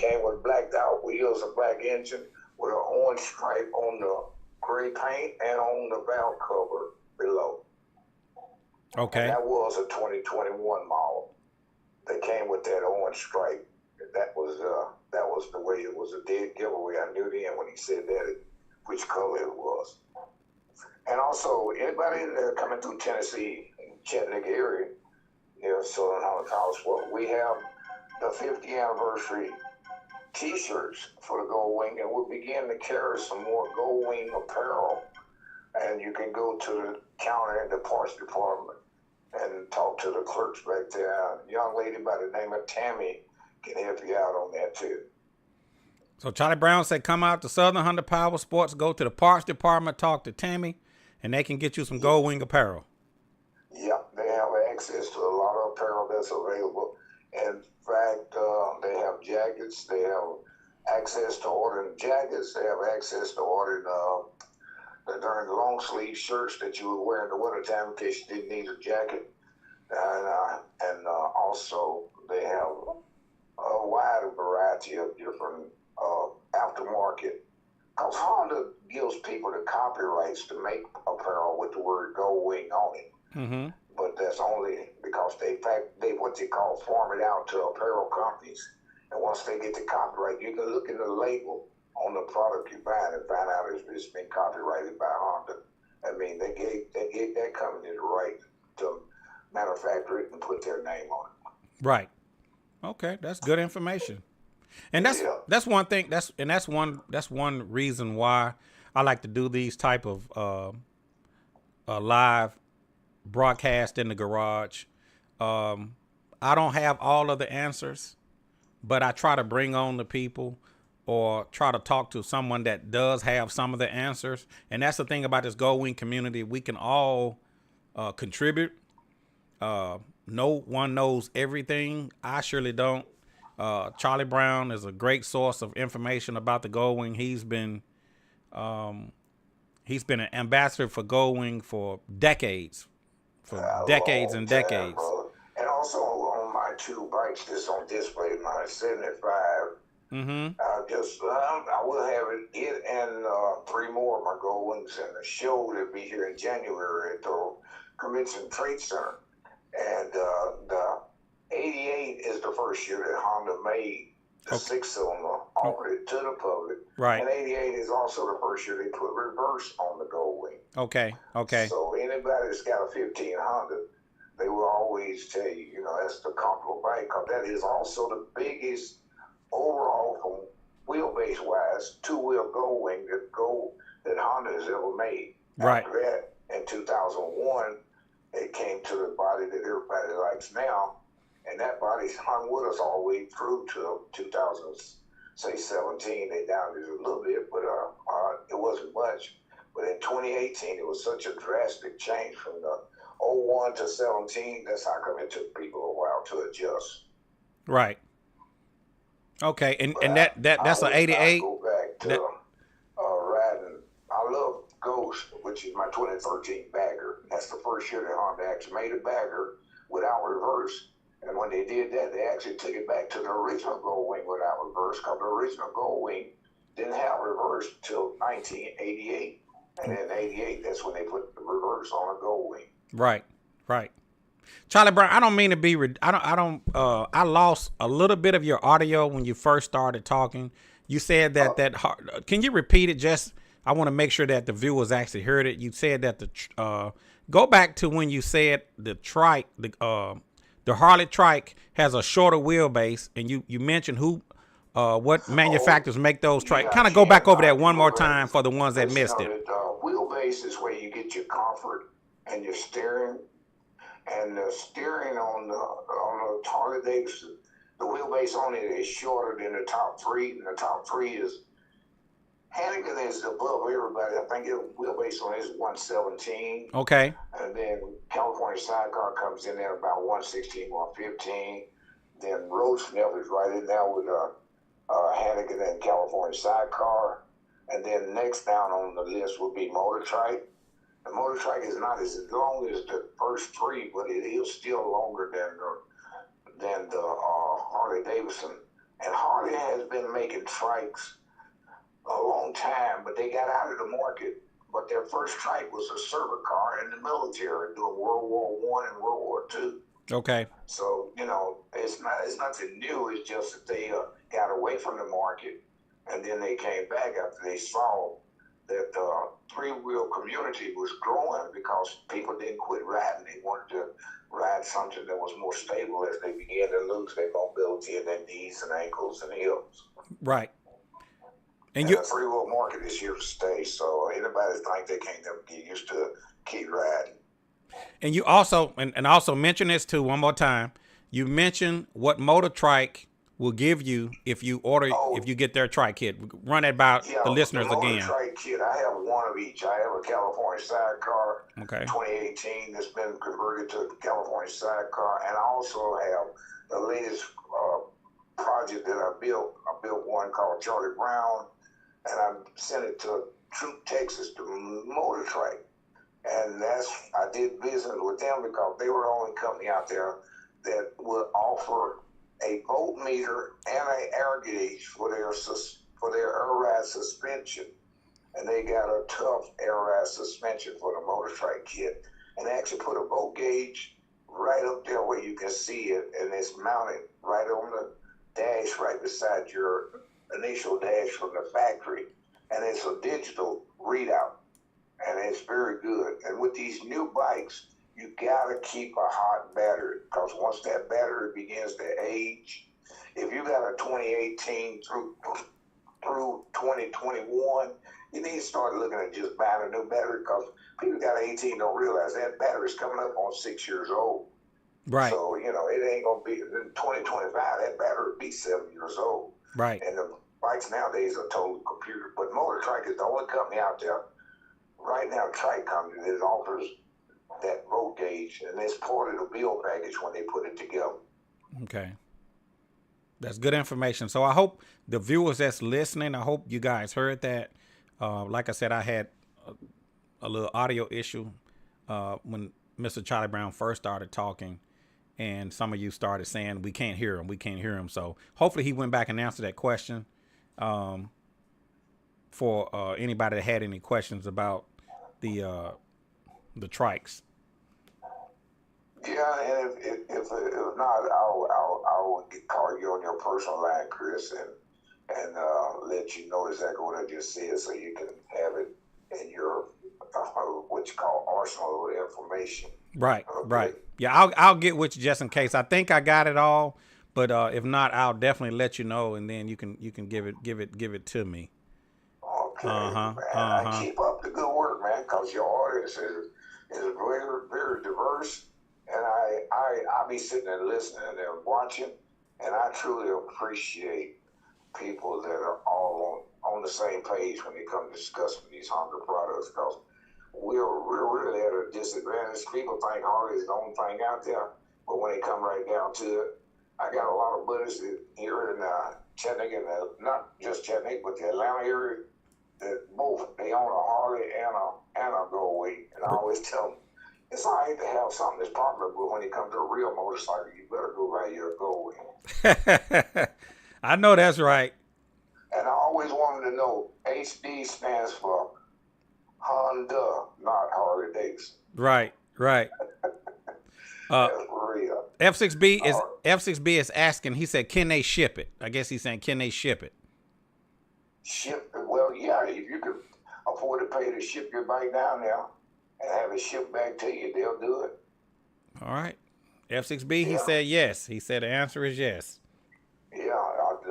came with blacked out wheels, a black engine with an orange stripe on the gray paint and on the valve cover below. Okay. And that was a 2021 model. They came with that orange stripe. That was the way it was a dead giveaway. I knew then when he said that which color it was. And also, anybody coming through Tennessee, Chattanooga area, near Southern Holland College, we have the 50th anniversary T-shirts for the Gold Wing, and we'll begin to carry some more Gold Wing apparel. And you can go to the counter in the parts department and talk to the clerks back there. A young lady by the name of Tammy can help you out on that too. So Charlie Brown said, come out to Southern Hunter Power Sports, go to the parts department, talk to Tammy, and they can get you some Gold Wing apparel. Yep, they have access to a lot of apparel that's available. In fact, they have jackets. They have access to ordering jackets. They have access to ordering during the long sleeve shirts that you would wear in the wintertime in case you didn't need a jacket. And also they have a wide variety of different aftermarket. Because Honda gives people the copyrights to make apparel with the word Gold Wing on it. Mm-hmm. But that's only because they what they call farm it out to apparel companies. And once they get the copyright, you can look in the label on the product you buy and find out if it's been copyrighted by Honda. I mean, they gave that company the right to manufacture it and put their name on it. Right. Okay, that's good information. And that's one thing. That's one reason why I like to do these type of live broadcast in the garage. I don't have all of the answers, but I try to bring on the people or try to talk to someone that does have some of the answers. And that's the thing about this Gold Wing community. We can all contribute. No one knows everything. I surely don't. Charlie Brown is a great source of information about the Gold Wing. He's been an ambassador for Gold Wing for decades. Decades and decades. And also on my two bikes that's on display, my 75. Mm-hmm. I will have it and three more of my Gold Wings in the show that'll be here in January at the Convention Trade Center. And the 88 is the first year that Honda made the six-cylinder, offered it to the public. Right. And 88 is also the first year they put reverse on the Gold Wing. Okay. So anybody that's got a 15 Honda, they will always tell you, that's the comfortable bike, because that is also the biggest overall from wheelbase-wise two-wheel Gold Wing that Honda has ever made. Right. After that, in 2001, it came to the body that everybody likes now, and that body's hung with us all the way through to 2017. They downed it a little bit, but it wasn't much. But in 2018, it was such a drastic change from the 01 to 17. That's how come it took people a while to adjust. Right. Okay, and that's an 88. I go back to riding. I love Ghost, which is my 2013 bagger. That's the first year that Honda actually made a bagger without reverse. And when they did that, they actually took it back to the original Gold Wing without reverse, because the original Gold Wing didn't have reverse till 1988. And in 88, that's when they put the reverse on a Gold Wing. Right. Charlie Brown, I don't mean to be, I lost a little bit of your audio when you first started talking. You said that can you repeat it? Just, I want to make sure that the viewers actually heard it. You said that go back to when you said the trike, the Harley trike has a shorter wheelbase, and you mentioned what manufacturers make those trike. Kind of go back over that one more time for the ones that missed it. Wheelbase is where you get your comfort and your steering. And the steering on the Harley Davidson, the wheelbase on it is shorter than the top three, and the top three is Hannigan is above everybody. I think the wheelbase on it is 117. Okay. And then California Sidecar comes in there about 116, 115. Then Roadsmith is right in there with Hannigan and California Sidecar. And then next down on the list would be Motor Trike. The Motor Trike is not as long as the first three, but it is still longer than the Harley Davidson. And Harley has been making trikes a long time, but they got out of the market. But their first trike was a server car in the military during World War I and World War II. Okay. So, it's nothing new. It's just that they got away from the market, and then they came back after they saw that the three-wheel community was growing because people didn't quit riding. They wanted to ride something that was more stable as they began to lose their mobility in their knees and ankles and hips. Right. And the three-wheel market is here to stay. So anybody think they can't never get used to keep riding. And you also, and also mention this too one more time. You mentioned what Motor Trike will give you if you if you get their trike kit. Run it by the listeners the again. Motor Trike kit. I have one of each. I have a California sidecar, okay, 2018, that's been converted to a California sidecar, and I also have the latest project that I built. I built one called Charlie Brown, and I sent it to Troop, Texas, to Motor Trike. And I did business with them because they were the only company out there that would offer a voltmeter and an air gauge for their air ride suspension. And they got a tough air ride suspension for the Motor Trike kit. And they actually put a volt gauge right up there where you can see it, and it's mounted right on the dash right beside your initial dash from the factory. And it's a digital readout. And it's very good. And with these new bikes, you gotta keep a hot battery, because once that battery begins to age, if you got a 2018 through 2021, you need to start looking at just buying a new battery, because people got 18 don't realize that battery's coming up on 6 years old. Right. So, it ain't gonna be in 2025, that battery will be 7 years old. Right. And the bikes nowadays are totally computer. But Motor Trike is the only company out there right now, trike company, that offers that road gauge, and it's part of the bill package when they put it together. Okay. That's good information. So I hope the viewers that's listening, I hope you guys heard that. Like I said, I had a little audio issue when Mr. Charlie Brown first started talking, and some of you started saying, we can't hear him. So hopefully he went back and answered that question for anybody that had any questions about the trikes. Yeah, and if not, I'll call you on your personal line, Chris, and let you know exactly what I just said, so you can have it in your what you call arsenal of information. Right, okay? Right. Yeah, I'll get with you just in case. I think I got it all, but if not, I'll definitely let you know, and then you can give it to me. Okay, man. I keep up the good work, man, because your audience is very, very diverse, and I be sitting and listening and watching, and I truly appreciate people that are all on the same page when they come to discussing these Honda products, because we're really at a disadvantage. People think Harley is the only thing out there, but when they come right down to it, I got a lot of buddies here in Chattanooga, and not just Chattanooga, but the Atlanta area, that both they own a Harley and a Go Away, and I always tell them it's all right to have something that's popular, but when it comes to a real motorcycle, you better go right your Go Away. I know that's right. And I always want them to know HD stands for Honda, not Harley Davidson. Right. That's real. F6B is asking. He said, "Can they ship it?" I guess he's saying, "Can they ship it?" Well, yeah, if you could afford to pay to ship your bike down there and have it shipped back to you, they'll do it. All right. F6B, he said yes. He said the answer is yes. Yeah,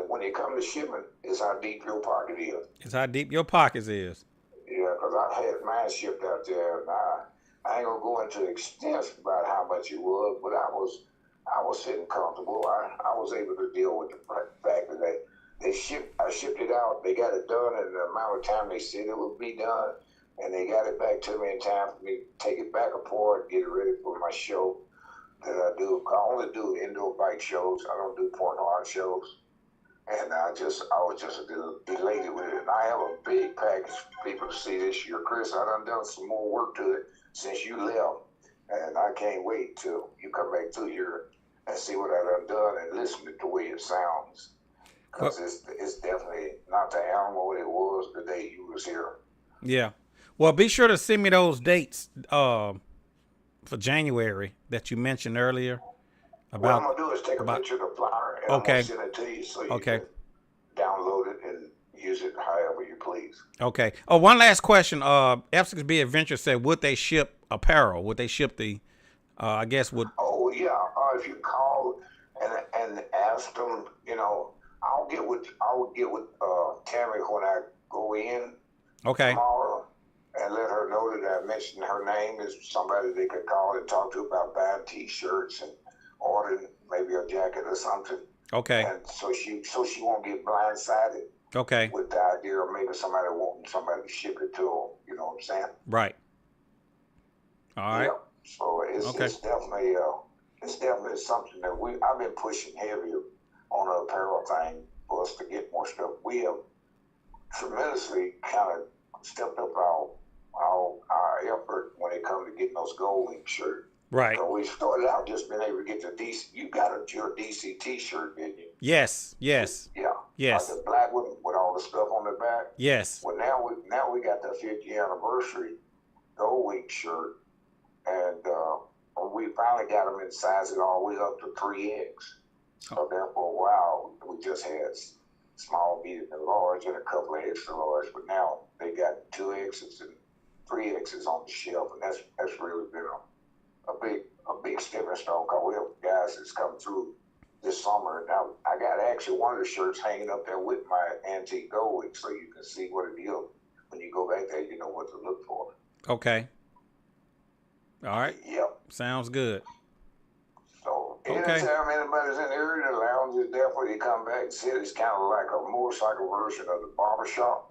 when it comes to shipping, it's how deep your pocket is. It's how deep your pockets is. Yeah, because I've had mine shipped out there, and I ain't gonna go into extents about how much it was, but I was sitting comfortable. I was able to deal with the fact that I shipped it out. They got it done in the amount of time they said it would be done, and they got it back to me in time for me to take it back apart, get it ready for my show that I do. I only do indoor bike shows. I don't do parking lot shows. And I was just elated with it. And I have a big package for people to see this year. Chris, I done some more work to it since you left. And I can't wait till you come back through here and see what I done and listen to the way it sounds. because it's definitely not the animal it was the day you was here. Yeah. Well, be sure to send me those dates for January that you mentioned earlier. What I'm gonna do is take a picture of the flyer and I'm Okay. gonna send it to you so you can download it and use it however you please. Okay. Oh, one last question. F6B Adventure said, would they ship apparel? Would they ship the? I guess would. Oh yeah. If you call and ask them, you know, I will get with Tammy when I go in Okay. tomorrow and let her know that I mentioned her name is somebody they could call and talk to about buying T-shirts and ordering maybe a jacket or something. Okay. And so she won't get blindsided. Okay. With the idea of maybe somebody wanting somebody to ship it to them. You know what I'm saying? Right. All right. Yeah. So it's definitely something that I've been pushing heavy on the apparel thing for us to get more stuff. We have tremendously kind of stepped up our effort when it comes to getting those gold link shirts. Right. So we started out just being able to get the DC. You got your DC T-shirt, didn't you? Yes. Yes. Yeah. Yes. Like the black one with all the stuff on the back. Yes. Well, now we got the 50th anniversary gold link shirt, and we finally got them in sizes all the way up to 3X. So there for a while we just had small, medium, and large, and a couple of extra large. But now they got 2X's and 3X's on the shelf, and that's really been a big stepping stone. Cause we have guys that's come through this summer. Now I got actually one of the shirts hanging up there with my antique gold link, so you can see what it is when you go back there. You know what to look for. Okay. All right. Yep. Sounds good. So Okay. anytime anybody's in the area, the lounge is there for you to come back and sit. It's kind of like a motorcycle version of the barbershop.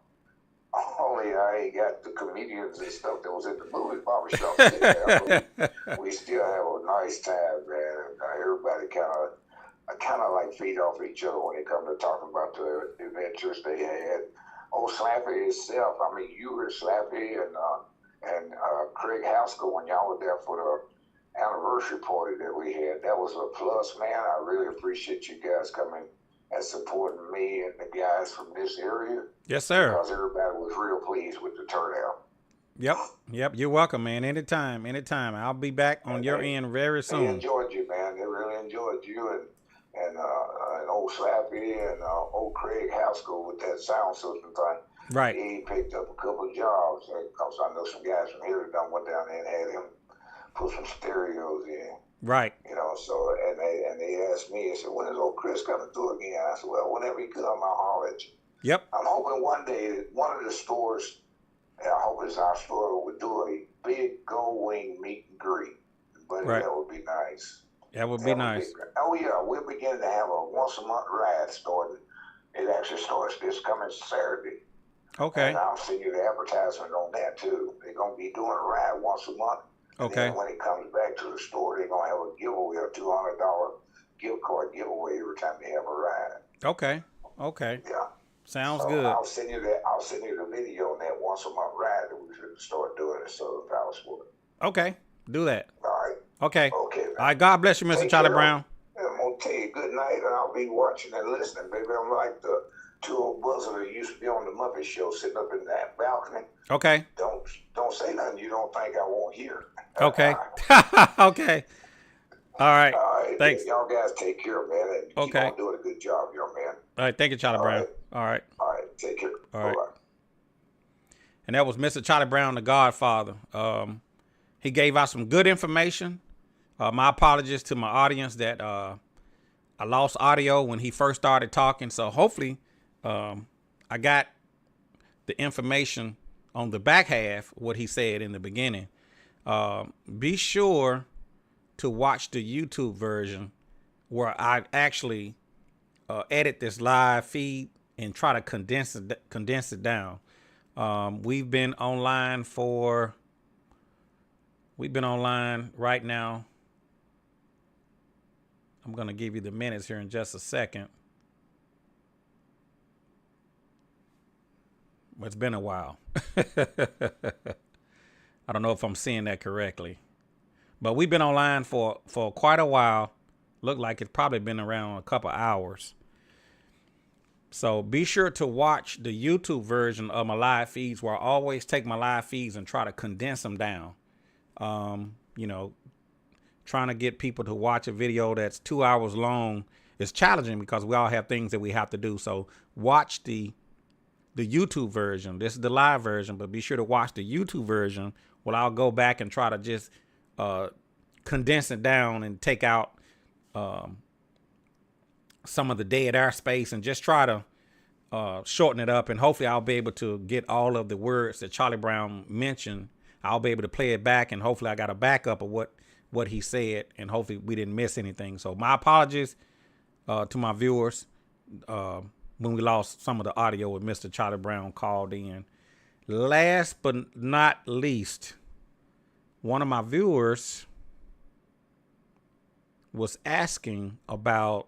Only I ain't got the comedians and stuff that was in the movie barbershop. We still have a nice time, man. Everybody kind of like feed off each other when it comes to talking about the adventures they had. Oh, Slappy itself. I mean, you were Slappy and Craig Haskell when y'all were there for the anniversary party that we had. That was a plus, man. I really appreciate you guys coming and supporting me and the guys from this area. Yes, sir. Because everybody was real pleased with the turnout. Yep. You're welcome, man. Anytime. I'll be back on your end very soon. They enjoyed you, man. They really enjoyed you and old Slappy and old Craig Haskell with that sound system thing. Right. He picked up a couple of jobs because I know some guys from here that done went down there and had him put some stereos in. Right. You know, so and they asked me, they said, when is old Chris coming through again? I said, well, whenever he comes, I'll holler at you. Yep. I'm hoping one day that one of the stores, and I hope it's our store, would do a big gold wing meet and greet. But right. That would be nice. That would be nice. Oh yeah, we're beginning to have a once a month ride starting. It actually starts this coming Saturday. Okay. And I'll send you the advertisement on that too. They're gonna be doing a ride once a month. Okay. And when it comes back to the store, they're gonna have a giveaway, a $200 gift card giveaway every time they have a ride. Okay. Yeah. Sounds so good. I'll send you the video on that once a month ride that we should start doing at Southern Power Sport. Okay. Do that. All right. Okay. Okay. Man. All right. God bless you, Mr. Take Charlie care. Brown. I'm gonna tell you good night, and I'll be watching and listening, baby. I'm like the two old buzzers that used to be on the Muppet Show, sitting up in that balcony. Okay. Don't say nothing you don't think I won't hear. Okay. Okay. All right. All right. Thanks. Y'all guys take care, man. And keep Okay. on doing a good job, young man. All right. Thank you, Charlie Brown. right. All right. All right. Take care. All right. Bye-bye. And that was Mr. Charlie Brown, the Godfather. He gave out some good information. My apologies to my audience that I lost audio when he first started talking. So hopefully I got the information on the back half, what he said in the beginning. Be sure to watch the YouTube version where I actually edit this live feed and try to condense it down. We've been online right now. I'm going to give you the minutes here in just a second. It's been a while. I don't know if I'm seeing that correctly. But we've been online for quite a while. Look like it's probably been around a couple hours. So be sure to watch the YouTube version of my live feeds, where I always take my live feeds and try to condense them down. You know, trying to get people to watch a video that's 2 hours long is challenging because we all have things that we have to do. So watch the YouTube version. This is the live version, but be sure to watch the YouTube version. Well, I'll go back and try to just condense it down and take out some of the dead air space and just try to shorten it up. And hopefully I'll be able to get all of the words that Charlie Brown mentioned. I'll be able to play it back, and hopefully I got a backup of what he said, and hopefully we didn't miss anything. So my apologies to my viewers when we lost some of the audio with Mr. Charlie Brown called in. Last but not least, one of my viewers was asking about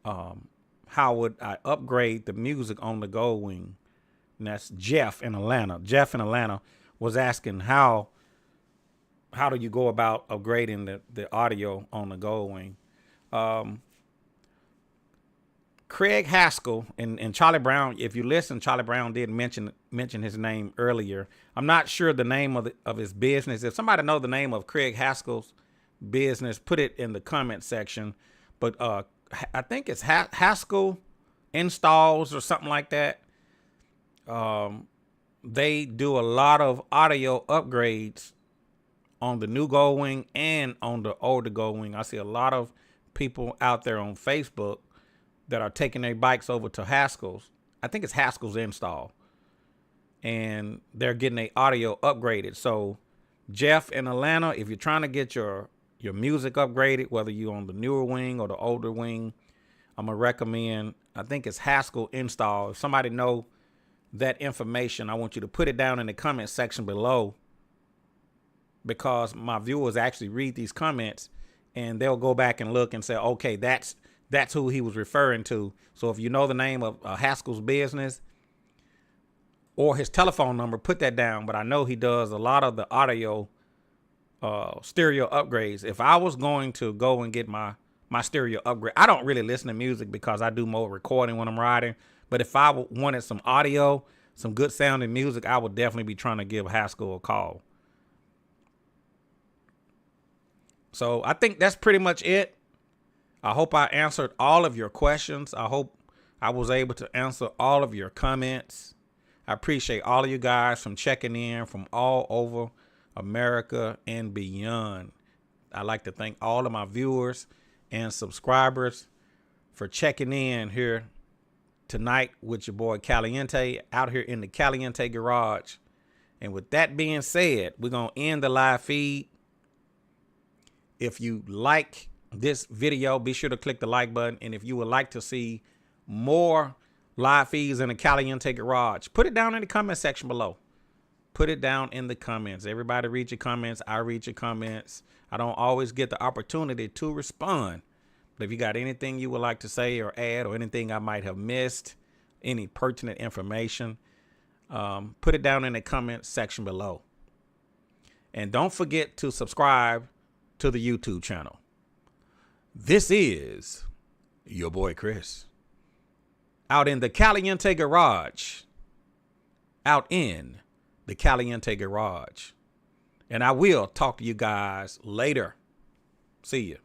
how would I upgrade the music on the Gold Wing. And that's Jeff in Atlanta. Jeff in Atlanta was asking how do you go about upgrading the audio on the Gold Wing. Craig Haskell and Charlie Brown, if you listen, Charlie Brown did mention his name earlier. I'm not sure the name of his business. If somebody knows the name of Craig Haskell's business, put it in the comment section. But I think it's Haskell Installs or something like that. They do a lot of audio upgrades on the new Gold Wing and on the older Gold Wing. I see a lot of people out there on Facebook that are taking their bikes over to Haskell's. I think it's Haskell's Install. And they're getting their audio upgraded. So Jeff in Atlanta, if you're trying to get your music upgraded, whether you're on the newer wing or the older wing, I'm going to recommend, I think it's Haskell Install. If somebody know that information, I want you to put it down in the comment section below, because my viewers actually read these comments and they'll go back and look and say, okay, that's who he was referring to. So if you know the name of Haskell's business or his telephone number, put that down. But I know he does a lot of the audio stereo upgrades. If I was going to go and get my stereo upgrade, I don't really listen to music because I do more recording when I'm riding. But if I wanted some audio, some good sounding music, I would definitely be trying to give Haskell a call. So I think that's pretty much it. I hope I answered all of your questions. I hope I was able to answer all of your comments. I appreciate all of you guys from checking in from all over America and beyond. I'd like to thank all of my viewers and subscribers for checking in here tonight with your boy Caliente out here in the Caliente garage. And with that being said, we're going to end the live feed. If you like this video, be sure to click the like button. And if you would like to see more live feeds in the Caliente garage, put it down in the comment section below. Put it down in the comments. Everybody read your comments. I read your comments. I don't always get the opportunity to respond. But if you got anything you would like to say or add, or anything I might have missed, any pertinent information, put it down in the comment section below. And don't forget to subscribe to the YouTube channel. This is your boy Chris out in the Caliente garage. Out in the Caliente garage. And I will talk to you guys later. See you.